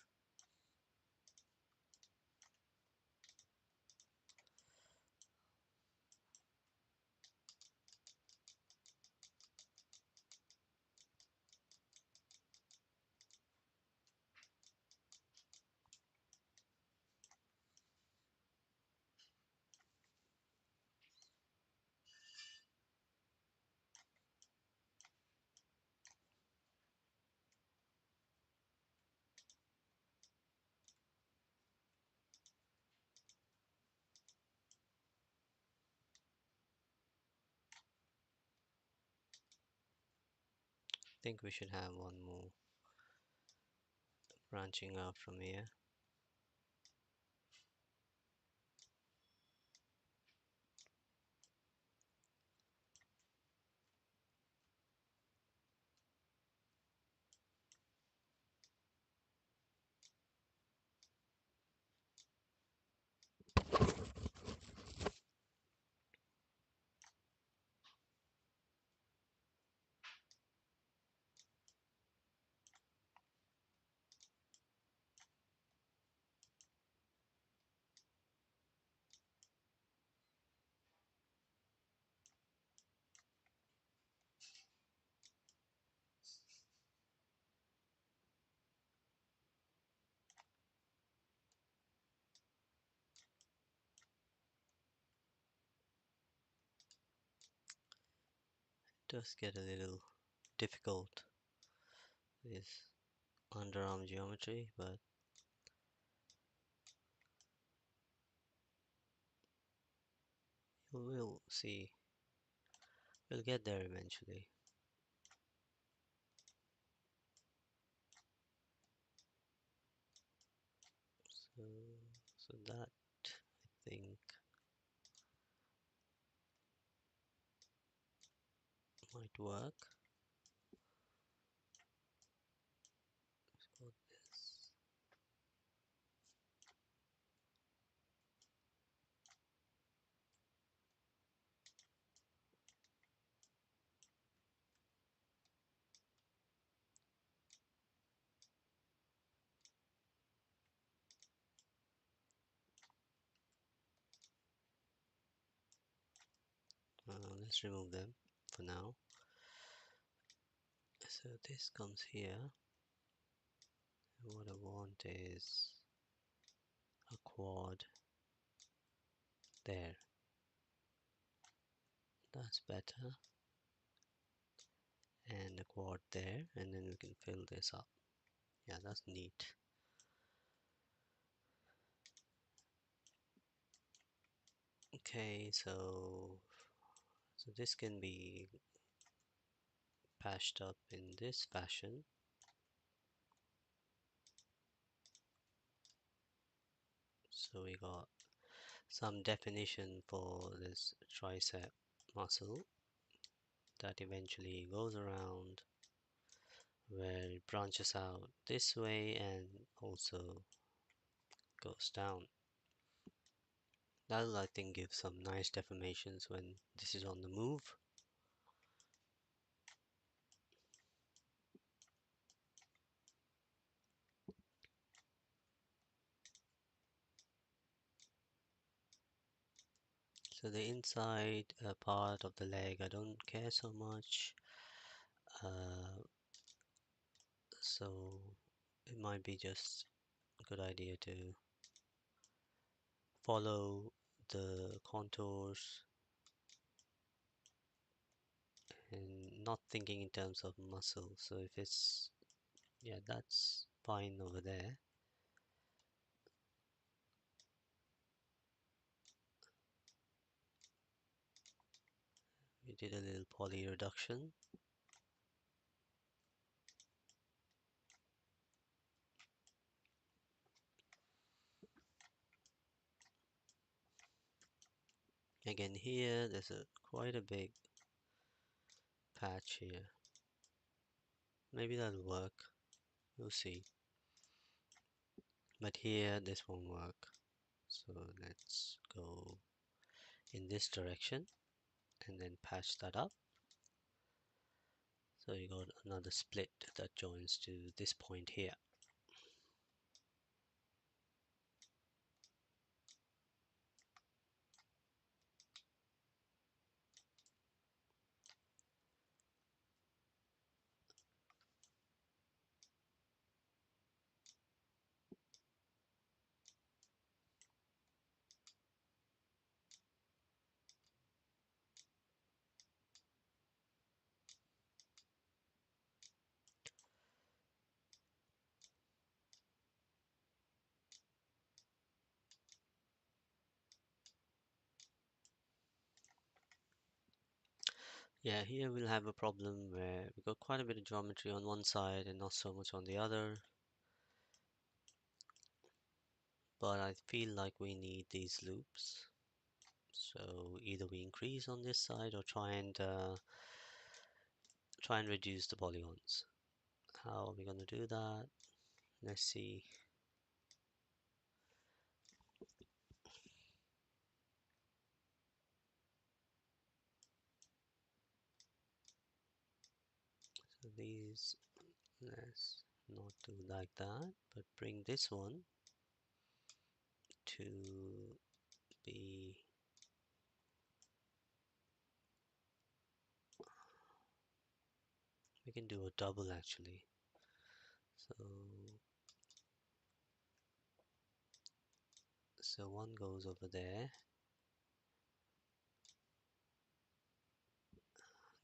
Speaker 1: think we should have one more branching out from here. It does get a little difficult, this underarm geometry, but we'll see. We'll get there eventually. So, so that I think might work. Got this. Let's remove them for now. So this comes here. And what I want is a quad there. That's better. And a quad there, and then we can fill this up. Yeah, that's neat. Okay, so this can be patched up in this fashion. So we got some definition for this tricep muscle that eventually goes around where it branches out this way and also goes down. That'll, I think, give some nice deformations when this is on the move. So the inside part of the leg, I don't care so much. Uh, so it might be just a good idea to follow the contours and not thinking in terms of muscle. So if it's, yeah, that's fine over there. We did a little poly reduction. Again here, there's quite a big patch here. Maybe that'll work. We'll see. But here, this won't work. So let's go in this direction and then patch that up. So you got another split that joins to this point here. Yeah, here we'll have a problem where we got quite a bit of geometry on one side and not so much on the other. But I feel like we need these loops. So either we increase on this side or try and reduce the polygons. How are we going to do that? Let's see. So these, let's not do like that, but bring this one to be, we can do a double actually. So one goes over there.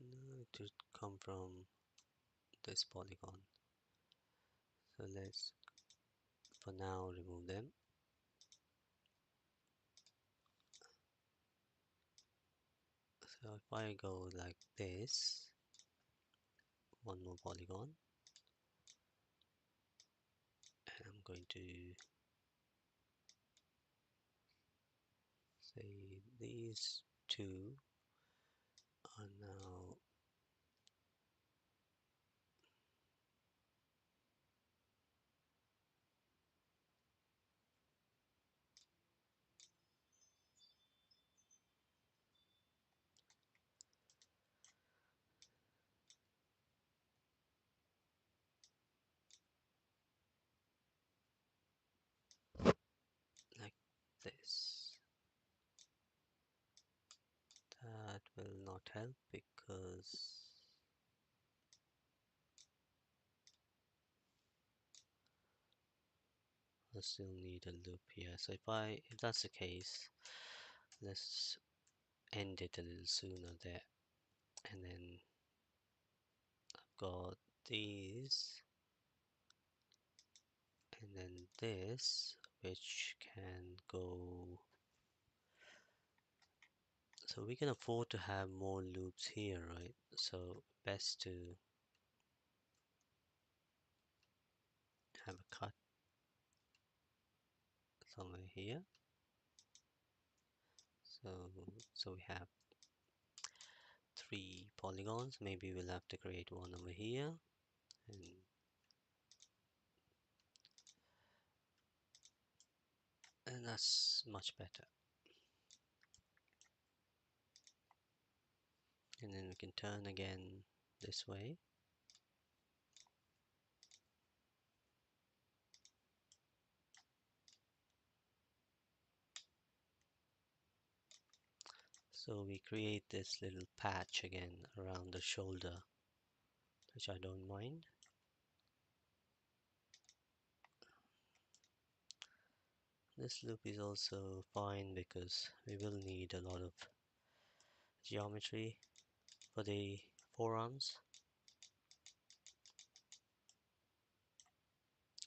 Speaker 1: No, it should come from this polygon. So let's for now remove them. So if I go like this, one more polygon, and I'm going to say these two are now like this. That will not help because I still need a loop here. So if that's the case, let's end it a little sooner there. And then I've got these and then this, which can go. So we can afford to have more loops here, right? So best to have a cut somewhere here. So we have 3 polygons. Maybe we'll have to create one over here, and that's much better. And then we can turn again this way. So we create this little patch again around the shoulder, which I don't mind. This loop is also fine because we will need a lot of geometry for the forearms.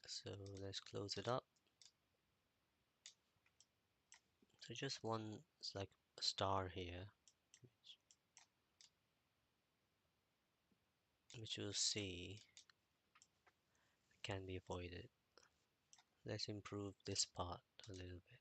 Speaker 1: So let's close it up. So just one, it's like a star here, which you'll see can be avoided. Let's improve this part a little bit.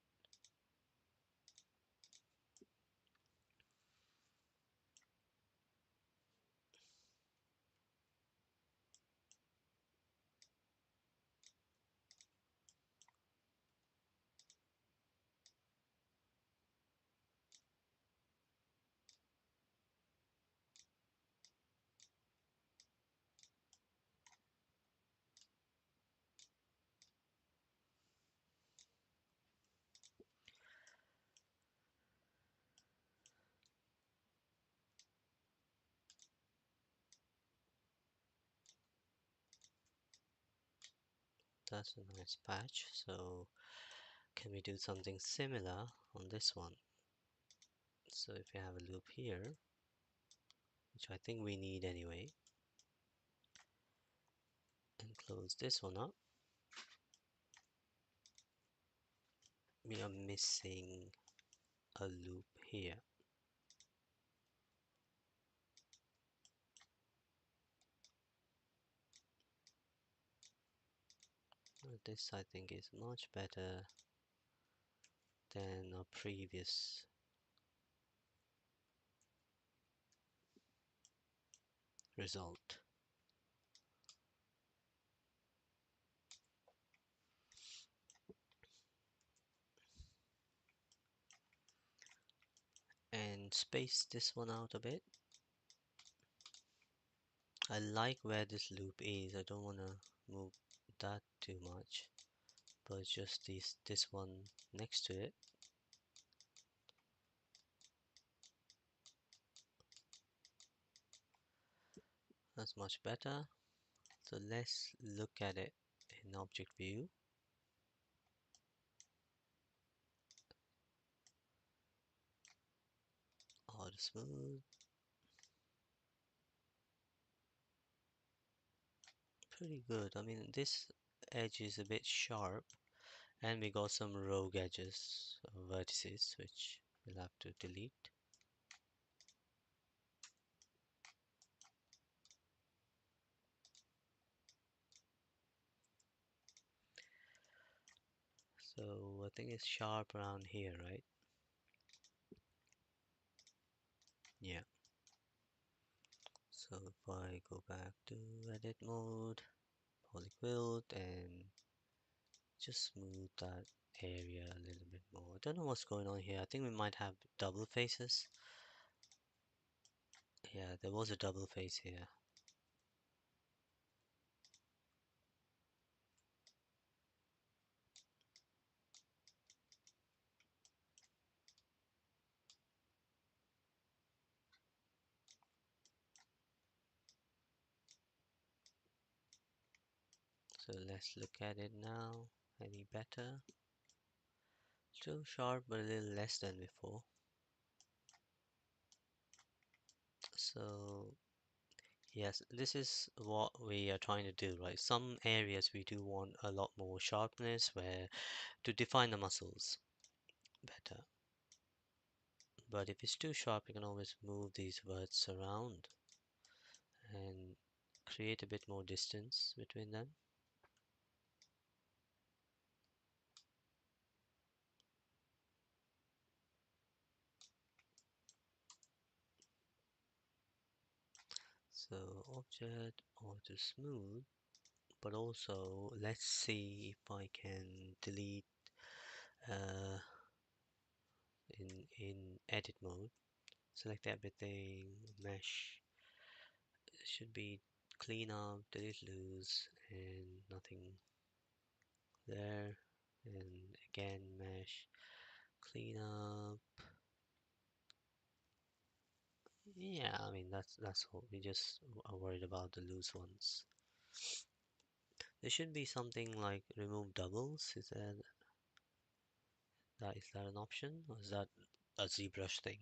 Speaker 1: That's a nice patch. So can we do something similar on this one? So if you have a loop here, which I think we need anyway, and close this one up, we are missing a loop here. This I think is much better than our previous result. And space this one out a bit. I like where this loop is. I don't want to move that too much, but just this one next to it. That's much better. So let's look at it in object view. Auto smooth. Pretty good. I mean, this edge is a bit sharp, and we got some rogue edges, vertices, which we'll have to delete. So I think it's sharp around here, right? Yeah. So if I go back to edit mode, polyquilt, and just smooth that area a little bit more. I don't know what's going on here. I think we might have double faces. Yeah, there was a double face here. So let's look at it now. Any better? Still sharp, but a little less than before. So yes, this is what we are trying to do, right? Some areas we do want a lot more sharpness where to define the muscles better. But if it's too sharp, you can always move these words around and create a bit more distance between them. So object auto smooth, but also let's see if I can delete uh, in edit mode. Select everything, mesh. It should be clean up, delete loose, and nothing there. And again, mesh, clean up. Yeah, I mean that's all. We just are worried about the loose ones. There should be something like remove doubles. Is that an option, or is that a ZBrush thing?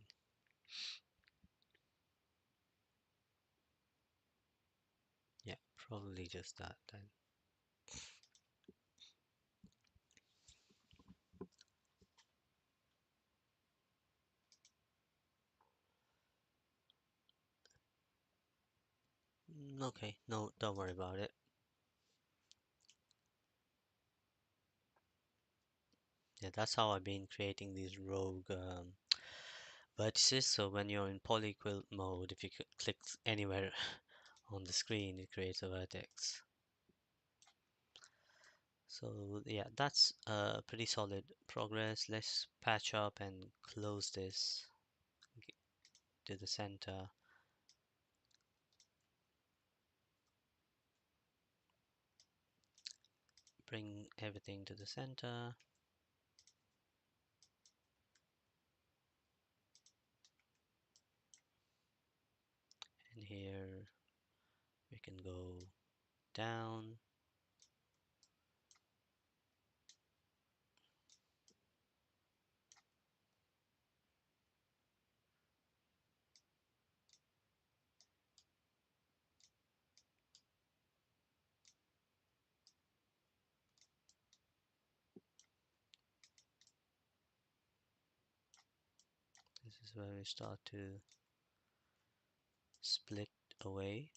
Speaker 1: Yeah, probably just that then. Okay, no, don't worry about it. Yeah, that's how I've been creating these rogue vertices. So when you're in polyquilt mode, if you click anywhere on the screen, it creates a vertex. So yeah, that's pretty solid progress. Let's patch up and close this to the center. Bring everything to the center. And here we can go down. This is where we start to split away.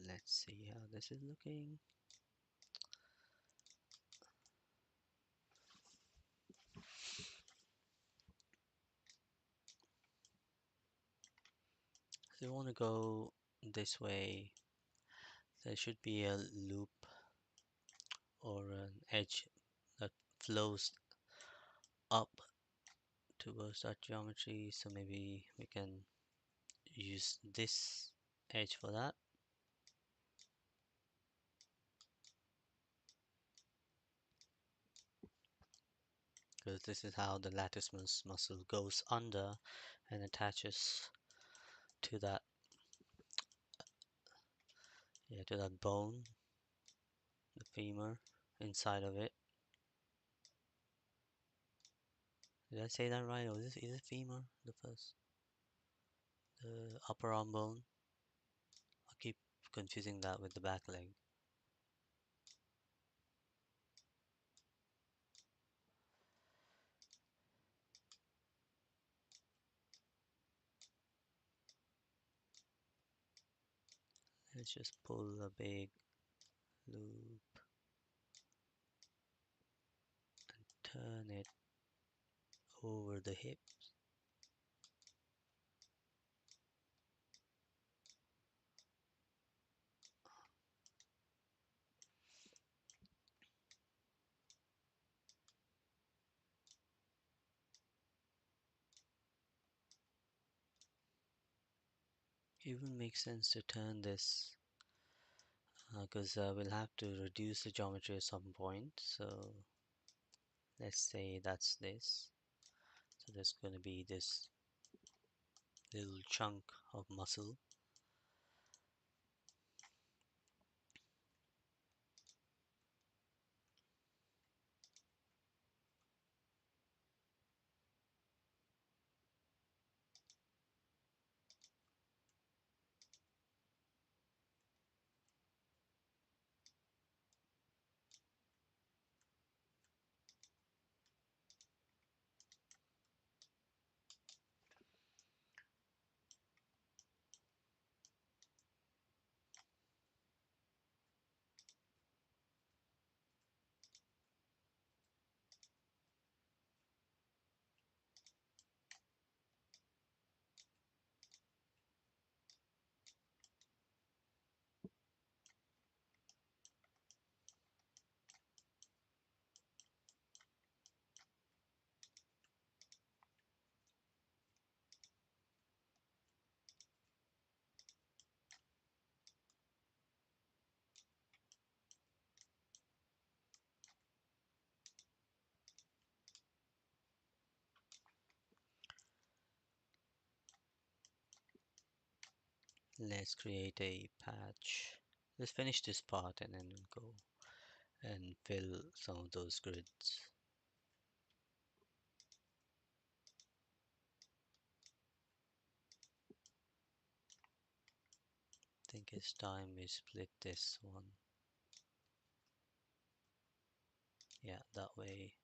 Speaker 1: Let's see how this is looking. So you want to go this way. There should be a loop or an edge that flows up towards that geometry. So maybe we can use this edge for that. Because this is how the latissimus muscle goes under and attaches to that, yeah, to that bone, the femur inside of it. Did I say that right? Or is it femur? The upper arm bone. I keep confusing that with the back leg. Let's just pull a big loop, turn it over the hip. Even makes sense to turn this because we'll have to reduce the geometry at some point. So let's say that's this. So there's going to be this little chunk of muscle. Let's create a patch. Let's finish this part and then we'll go and fill some of those grids. I think it's time we split this one. Yeah, that way.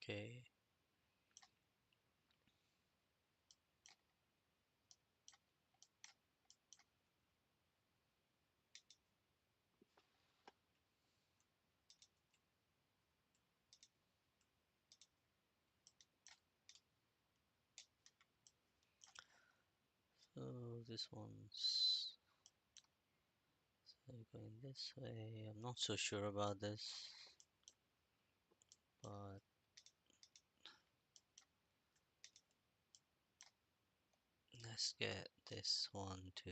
Speaker 1: Okay. this one's going this way. I'm not so sure about this, but let's get this one to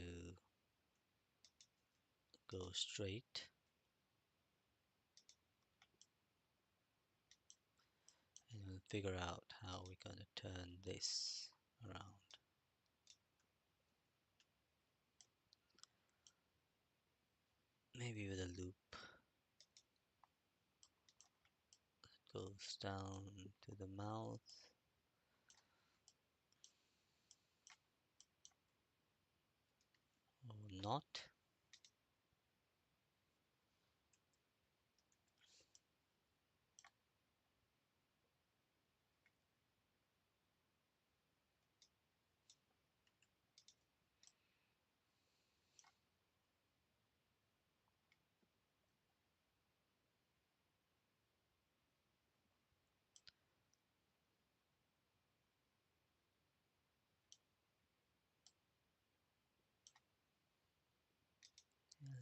Speaker 1: go straight and we'll figure out how we're going to turn this around. Maybe with a loop that goes down to the mouth or not.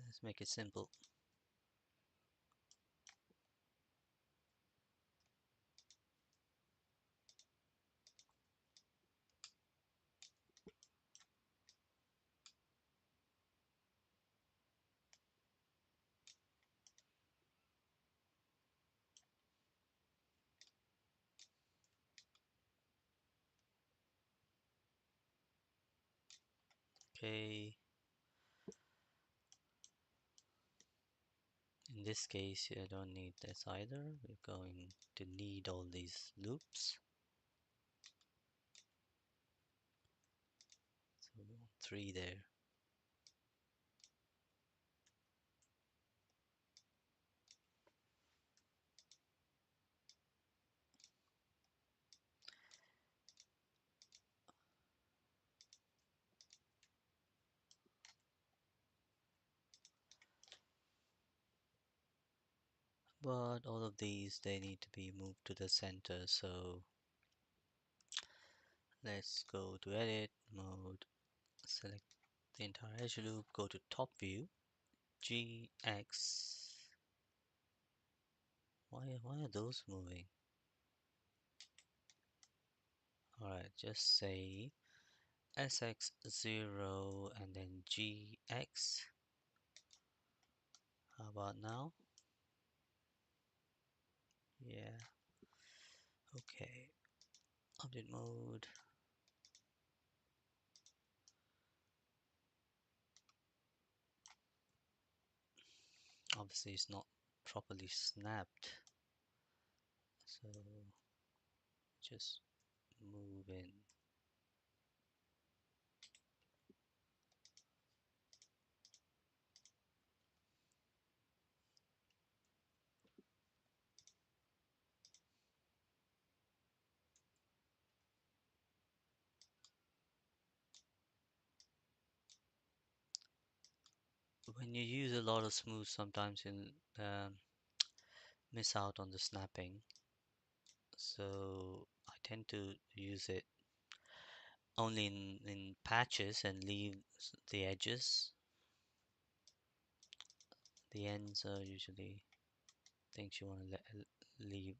Speaker 1: Let's make it simple. Okay, in this case I don't need this either. We're going to need all these loops. So we want 3 there. But all of these, they need to be moved to the center. So let's go to edit mode, select the entire edge loop, go to top view, GX. Why are those moving? Alright, just say SX0 and then GX. How about now? Yeah, okay. Update mode. Obviously, it's not properly snapped, so just move in. When you use a lot of smooth, sometimes you miss out on the snapping. So I tend to use it only in patches and leave the edges. The ends are usually things you want to leave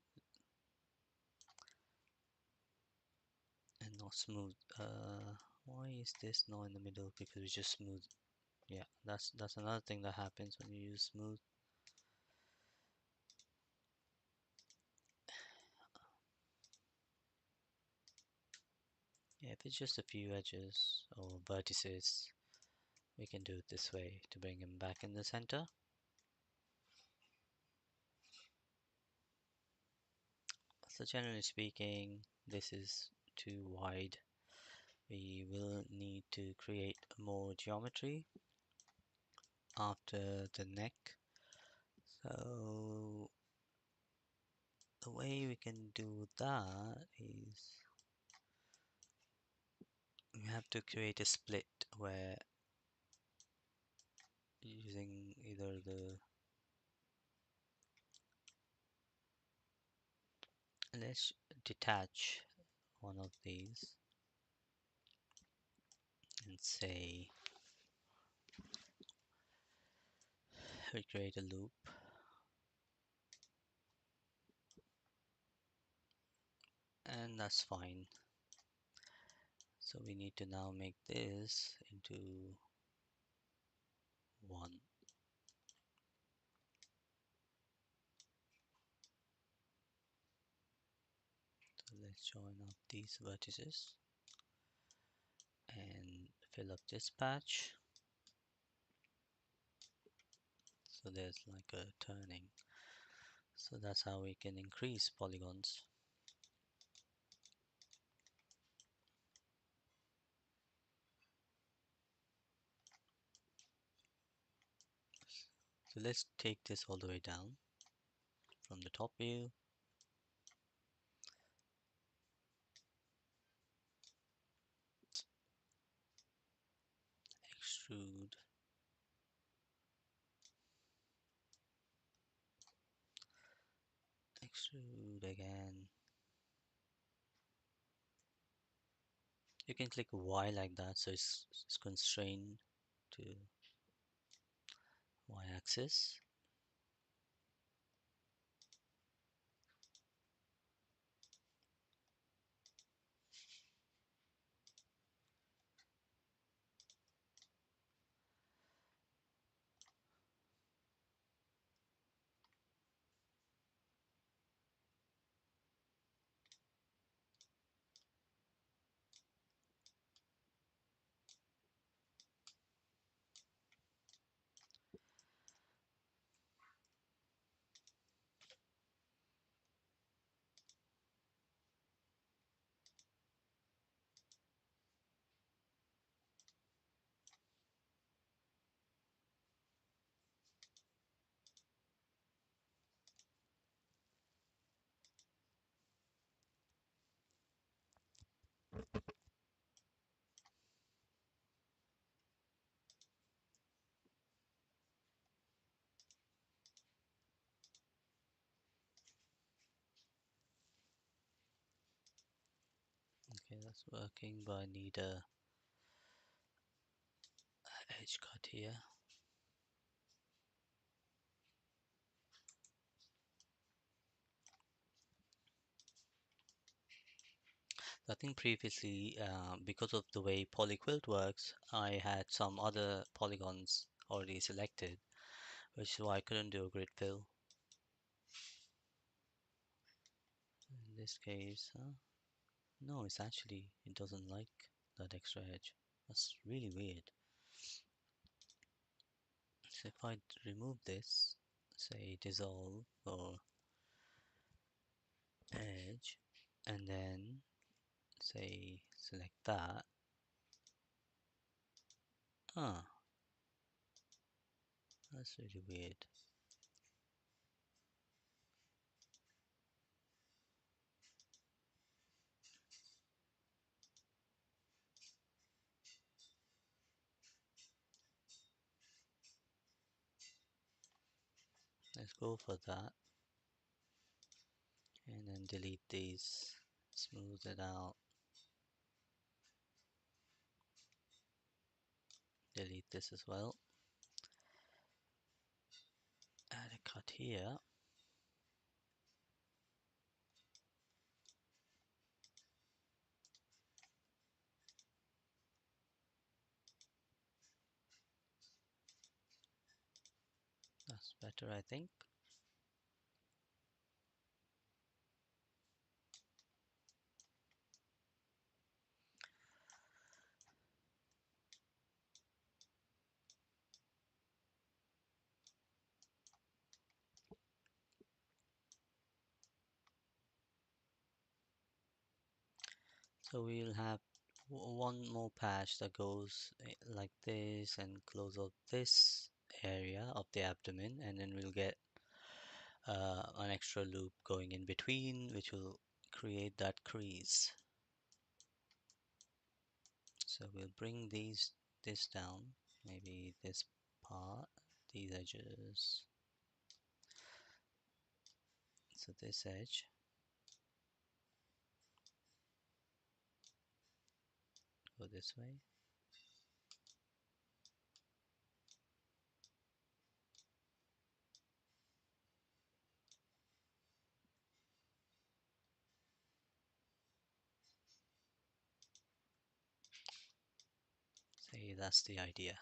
Speaker 1: and not smooth. Why is this not in the middle? Because it's just smooth. Yeah, that's another thing that happens when you use smooth. Yeah, if it's just a few edges or vertices, we can do it this way to bring them back in the center. So generally speaking, this is too wide. We will need to create more geometry after the neck. So the way we can do that is we have to create a split where using either the, let's detach one of these and say we create a loop, and that's fine. So we need to now make this into 1. So let's join up these vertices and fill up this patch. So there's like a turning. So that's how we can increase polygons. So let's take this all the way down from the top view. Extrude. Extrude again. You can click Y like that, so it's constrained to Y-axis. Okay, that's working, but I need a edge cut here. I think previously, because of the way polyquilt works, I had some other polygons already selected, which is why I couldn't do a grid fill. In this case, no, it doesn't like that extra edge. That's really weird. So if I remove this, say dissolve or edge, and then say select that, ah, that's really weird. Let's go for that, and then delete these, smooth it out, delete this as well, add a cut here, that's better I think. So we'll have one more patch that goes like this and close up this area of the abdomen, and then we'll get an extra loop going in between, which will create that crease. So we'll bring this down, maybe this part, these edges. So this edge, go this way. Basically, that's the idea.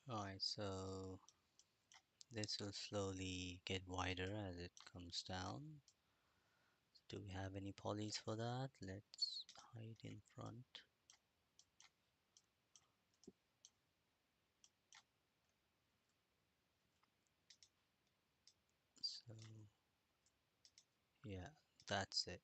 Speaker 1: Alright, so this will slowly get wider as it comes down. Do we have any polys for that? Let's hide in front. So yeah, that's it.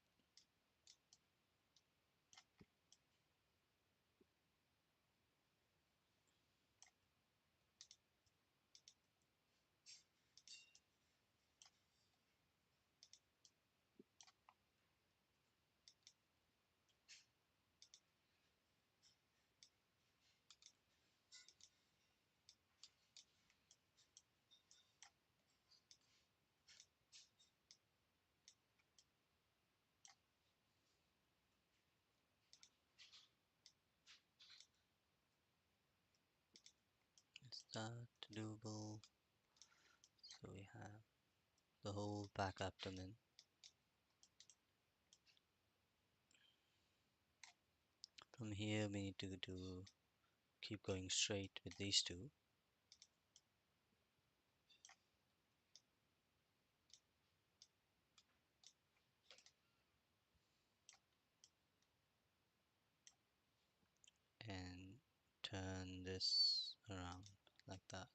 Speaker 1: Is that doable? So we have the whole back abdomen. From here we need to keep going straight with these two. And turn this around like that.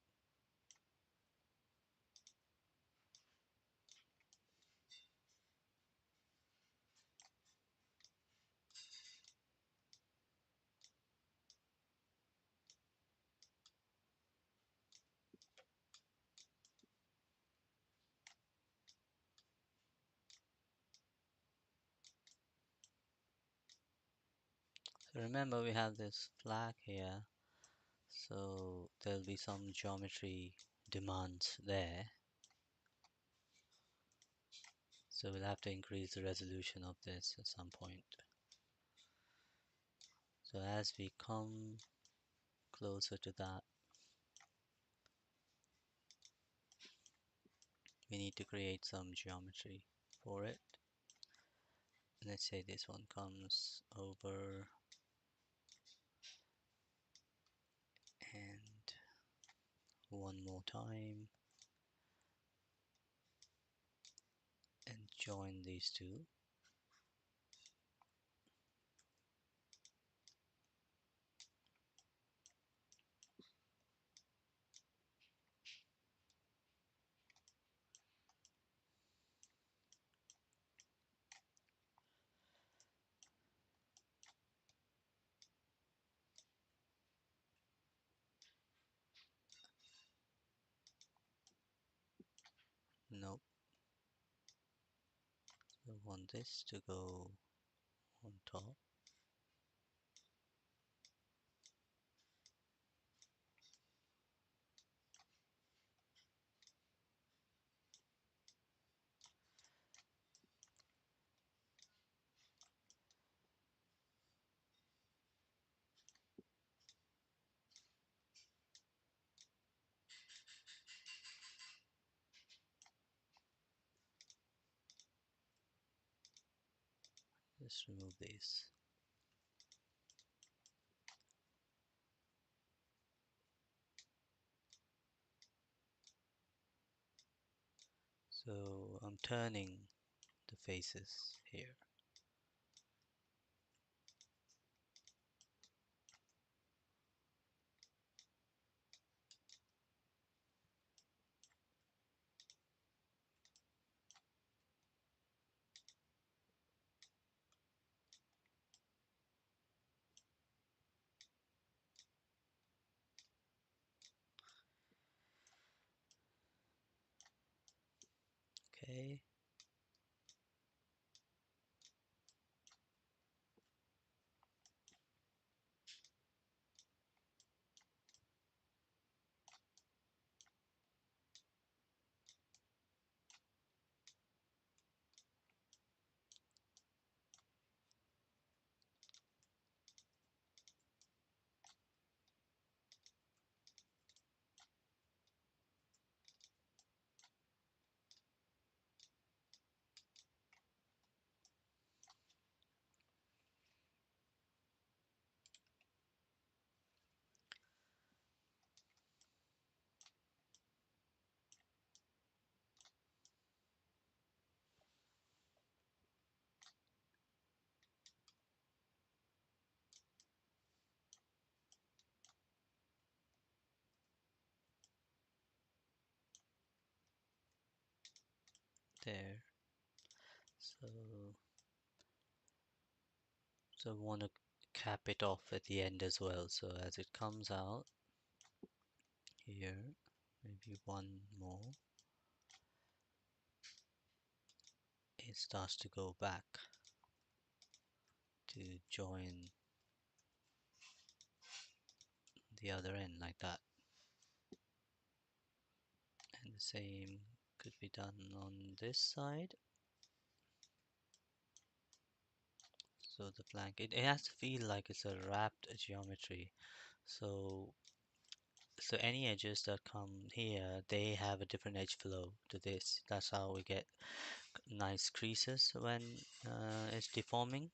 Speaker 1: So remember we have this flag here, so there'll be some geometry demands there. So we'll have to increase the resolution of this at some point. So as we come closer to that, we need to create some geometry for it. Let's say this one comes over and one more time and join these two. Nope. I want this to go on top. Just remove these.
Speaker 2: So I'm turning the faces here. Okay, there. So, so I want to cap it off at the end as well. So as it comes out here, maybe one more, it starts to go back to join the other end like that. And the same could be done on this side. So the flank, it has to feel like it's a wrapped geometry. So so any edges that come here, they have a different edge flow to this. That's how we get nice creases when it's deforming.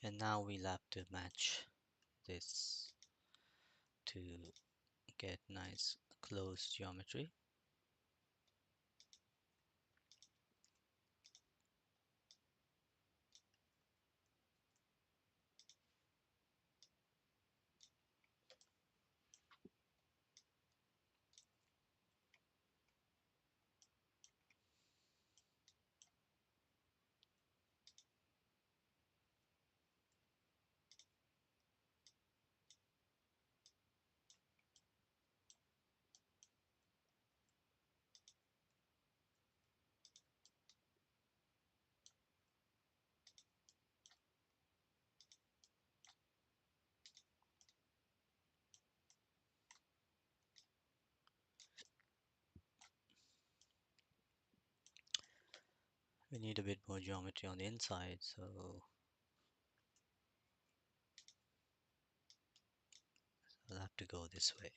Speaker 2: And now we'll have to match this to get nice closed geometry. We need a bit more geometry on the inside, so I'll have to go this way.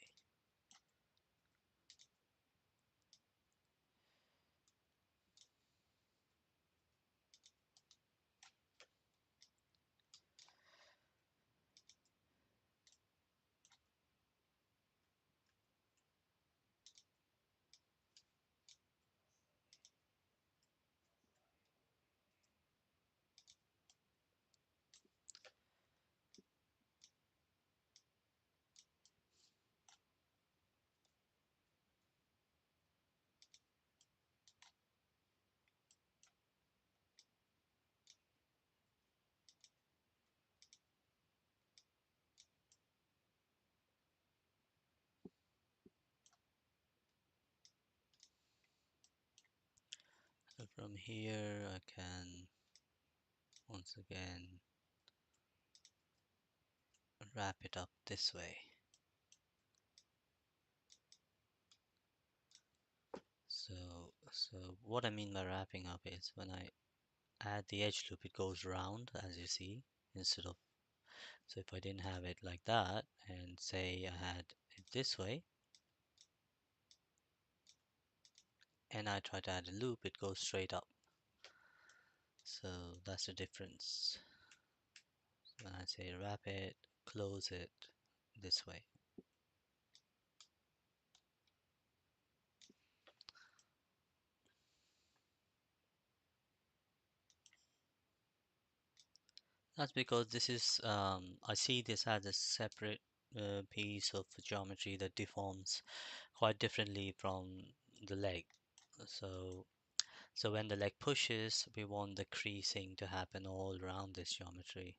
Speaker 2: So from here I can once again wrap it up this way. So what I mean by wrapping up is when I add the edge loop, it goes round, as you see, instead of So if I didn't have it like that, and say I had it this way, and I try to add a loop, it goes straight up. So that's the difference. When I say wrap it, close it this way. That's because this is, I see this as a separate piece of geometry that deforms quite differently from the leg. So, so when the leg pushes, we want the creasing to happen all around this geometry.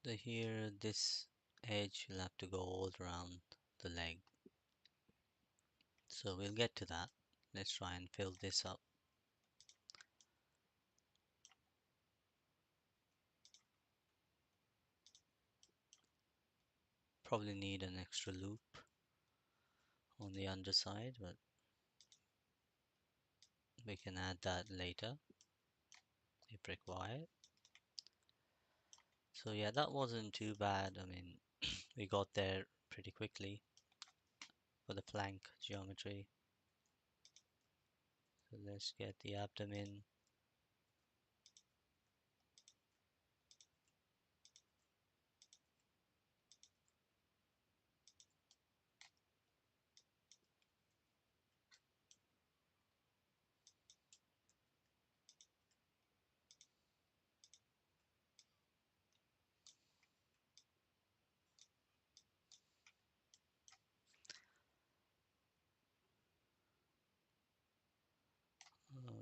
Speaker 2: So here, this edge will have to go all around the leg. So we'll get to that. Let's try and fill this up. Probably need an extra loop on the underside, but we can add that later if required. So yeah, that wasn't too bad. I mean, we got there pretty quickly for the flank geometry. So let's get the abdomen.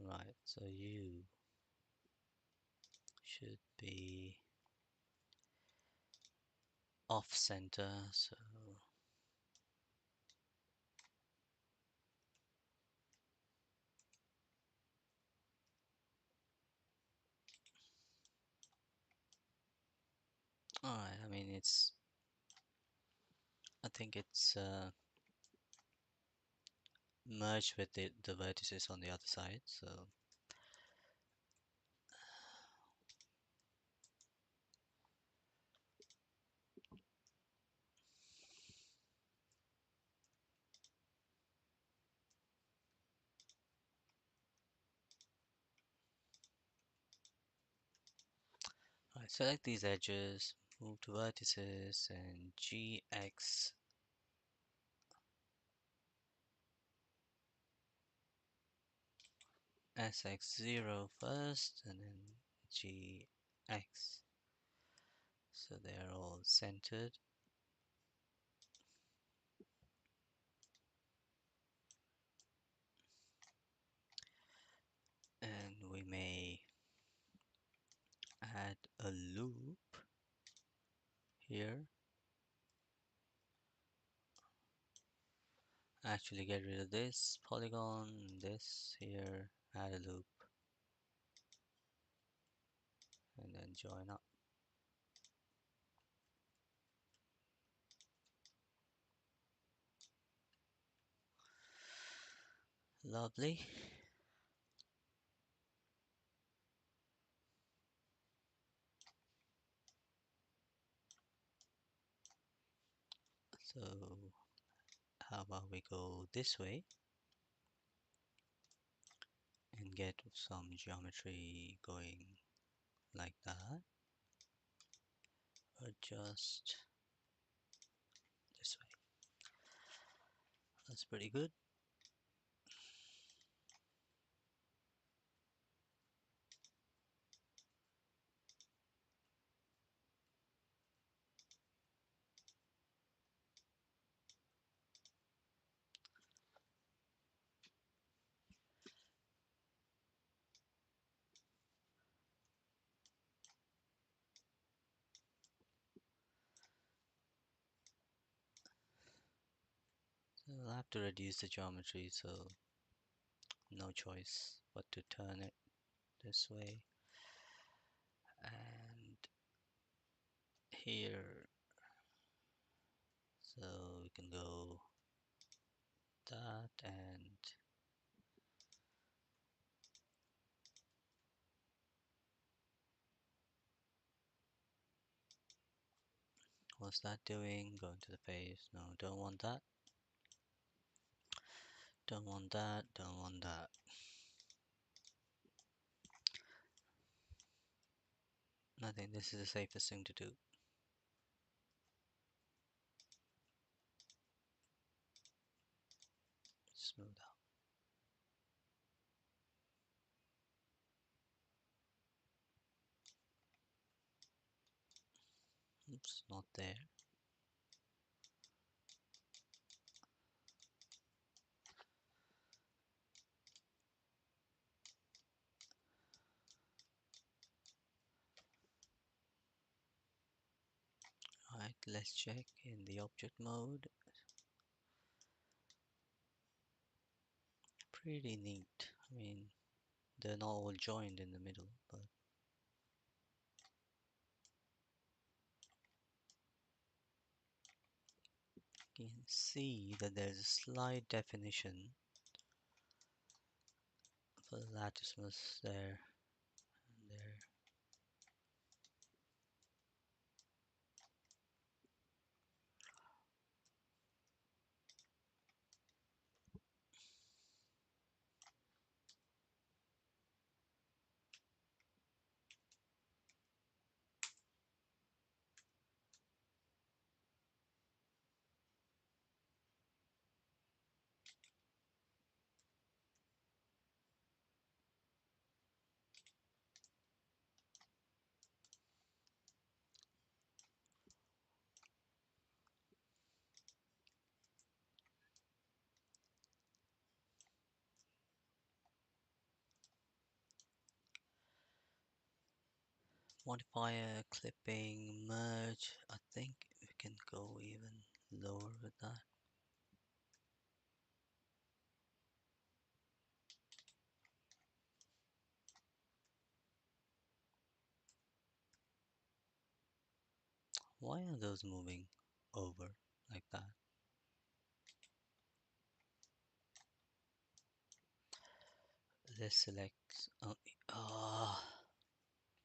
Speaker 2: Alright, so you should be off center. So alright, I mean I think it's merged with the vertices on the other side. So alright, select these edges, move to vertices, and GX SX0 first, and then GX. So they're all centered. And we may add a loop here. Actually get rid of this polygon, this here, add a loop, and then join up. Lovely. So how about we go this way and get some geometry going like that, or just this way. That's pretty good. I'll have to reduce the geometry, so no choice but to turn it this way. And here, so we can go that, and what's that doing? Go into the face. No, don't want that. Don't want that. Don't want that. I think this is the safest thing to do. Smooth out. Oops, not there. Alright, let's check in the object mode. Pretty neat. I mean, they're not all joined in the middle, but you can see that there's a slight definition for the latticemus there and there. Modifier, clipping, merge. I think we can go even lower with that. Why are those moving over like that? Let's select.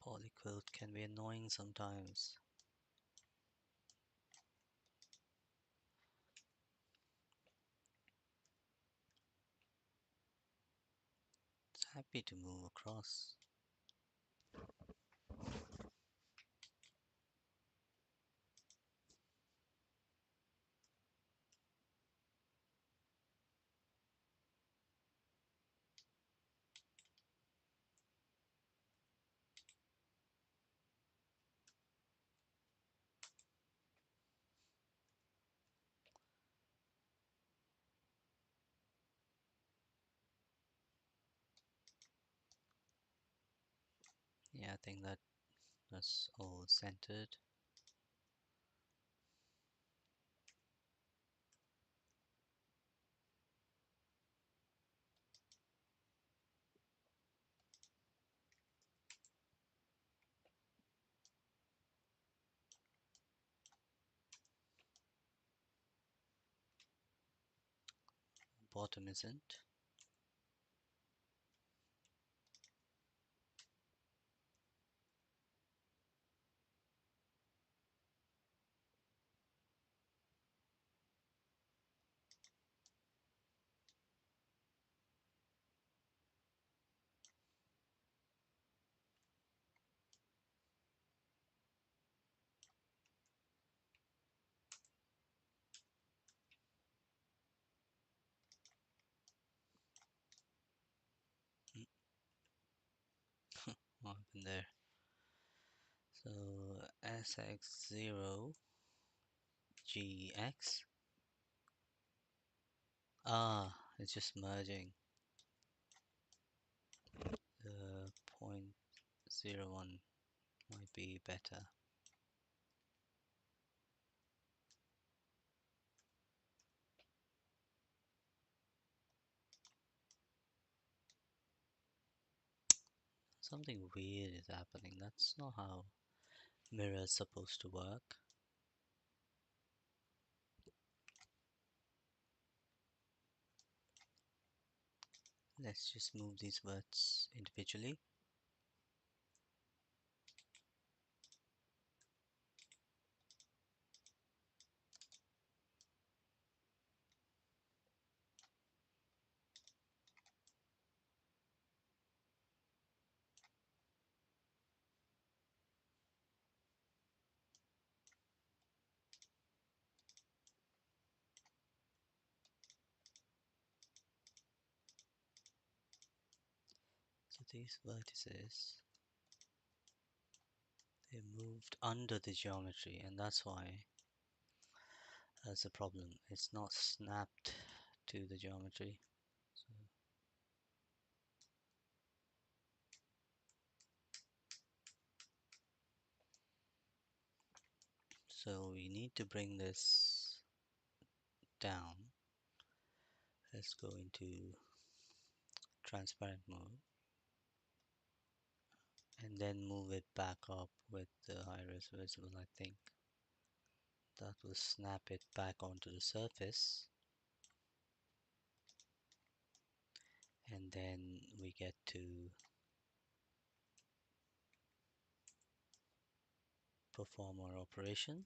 Speaker 2: Polyquilt can be annoying sometimes. It's happy to move across. Yeah, I think that's all centered. Bottom isn't. Mm, what happened there? So SX0 GX. Ah, it's just merging. The 0.01 might be better. Something weird is happening. That's not how mirror's supposed to work. Let's just move these words individually. So these vertices, they moved under the geometry, and that's why that's a problem. It's not snapped to the geometry. So, so we need to bring this down. Let's go into transparent mode and then move it back up with the iris visible. I think that will snap it back onto the surface, and then we get to perform our operation.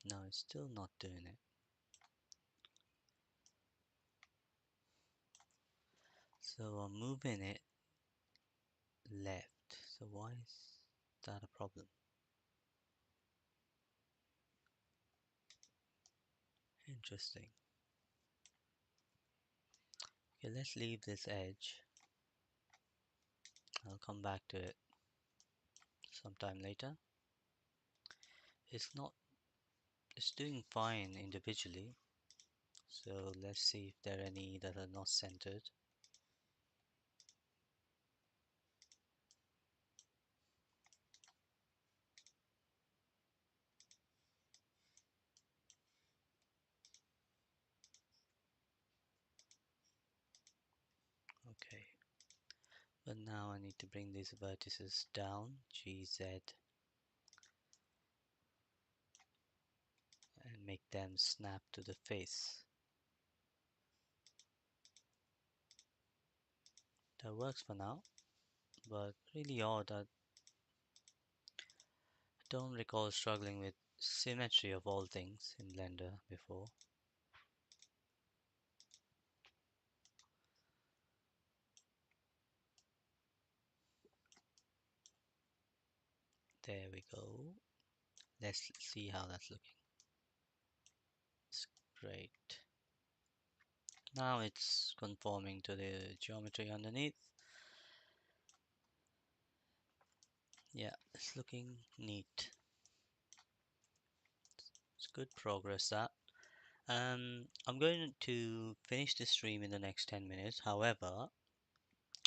Speaker 2: Now it's still not doing it. So I'm moving it left. So why is that a problem? Interesting. Okay, let's leave this edge. I'll come back to it sometime later. It's not, it's doing fine individually. So let's see if there are any that are not centered. Okay, but now I need to bring these vertices down, G, Z, and make them snap to the face. That works for now, but really odd. I don't recall struggling with symmetry of all things in Blender before. There we go. Let's see how that's looking. It's great. Now it's conforming to the geometry underneath. Yeah, it's looking neat. It's good progress that. I'm going to finish the stream in the next 10 minutes. However,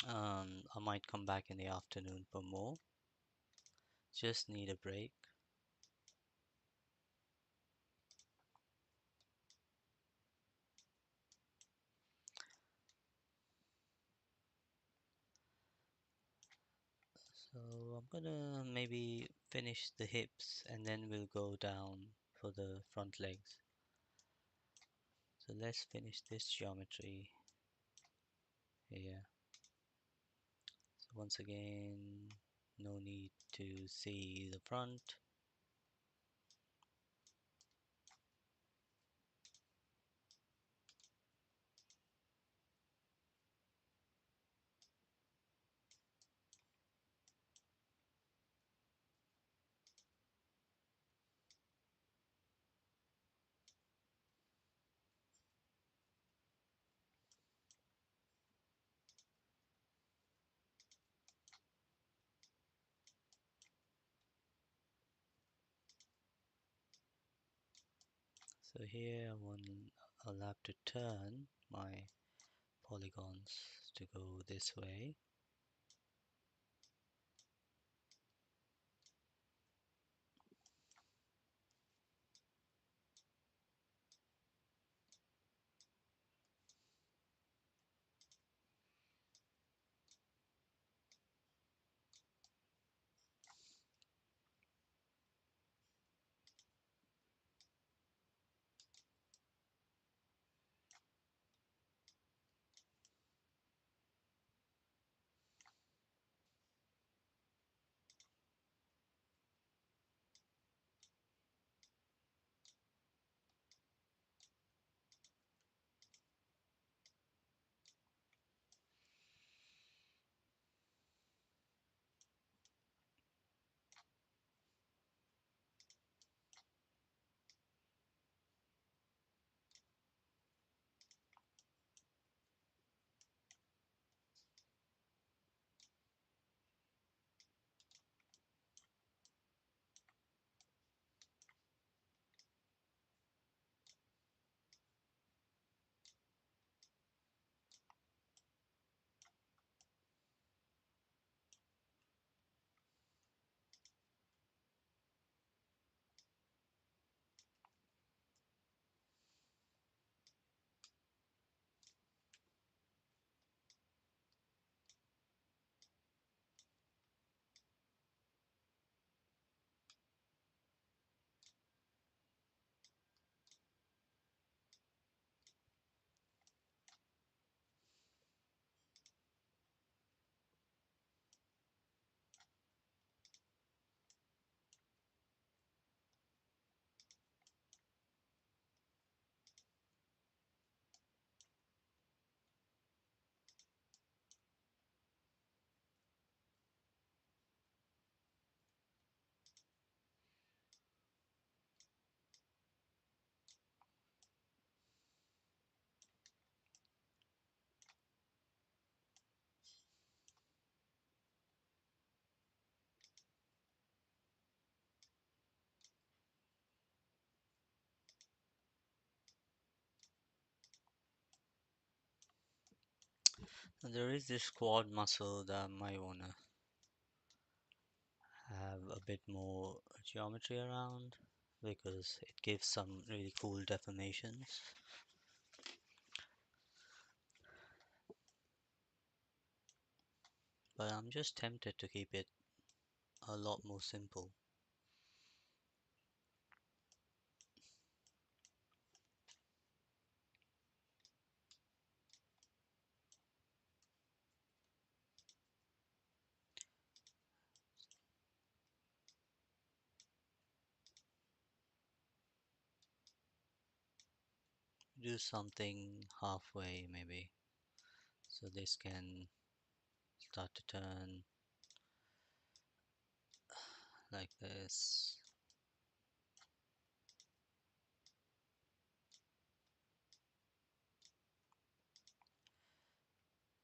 Speaker 2: I might come back in the afternoon for more. Just need a break. So I'm gonna maybe finish the hips and then we'll go down for the front legs. So let's finish this geometry here. So once again, no need to see the front. So here I'll have to turn my polygons to go this way. And there is this quad muscle that I might wanna have a bit more geometry around because it gives some really cool deformations. But I'm just tempted to keep it a lot more simple. Do something halfway maybe. So this can start to turn like this.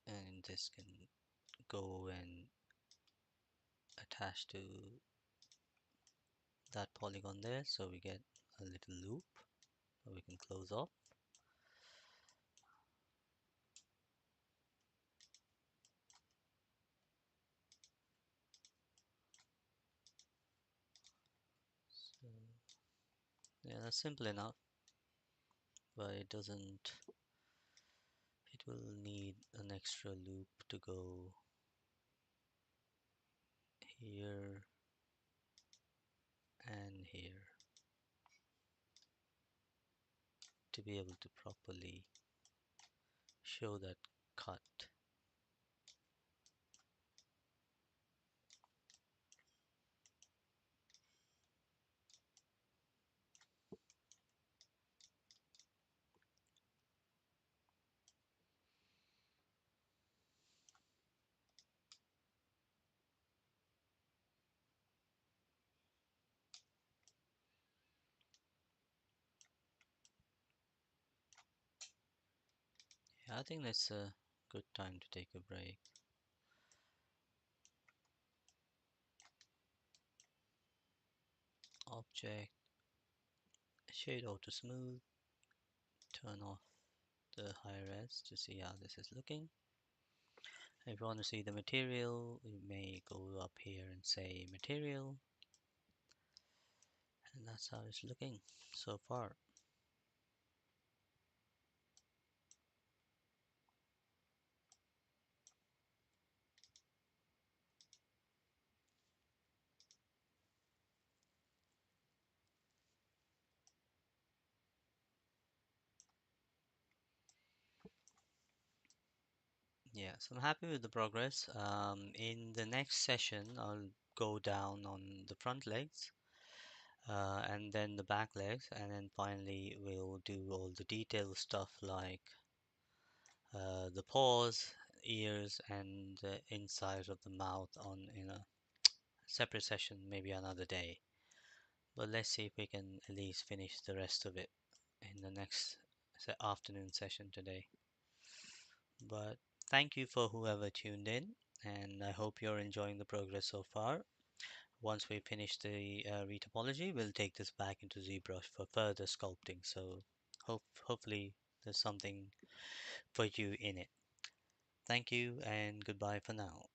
Speaker 2: And this can go and attach to that polygon there. So we get a little loop that we can close off. So yeah, that's simple enough, but it doesn't, it will need an extra loop to go here and here to be able to properly show that cut. Yeah, I think that's a good time to take a break. Object, shade auto smooth, turn off the high res to see how this is looking. If you want to see the material, you may go up here and say material, and that's how it's looking so far. Yeah, so I'm happy with the progress. In the next session, I'll go down on the front legs, and then the back legs, and then finally we'll do all the detailed stuff like the paws, ears, and the inside of the mouth on in a separate session, maybe another day. But let's see if we can at least finish the rest of it in the next afternoon session today. But thank you for whoever tuned in, and I hope you're enjoying the progress so far. Once we finish the retopology, we'll take this back into ZBrush for further sculpting. So hopefully there's something for you in it. Thank you and goodbye for now.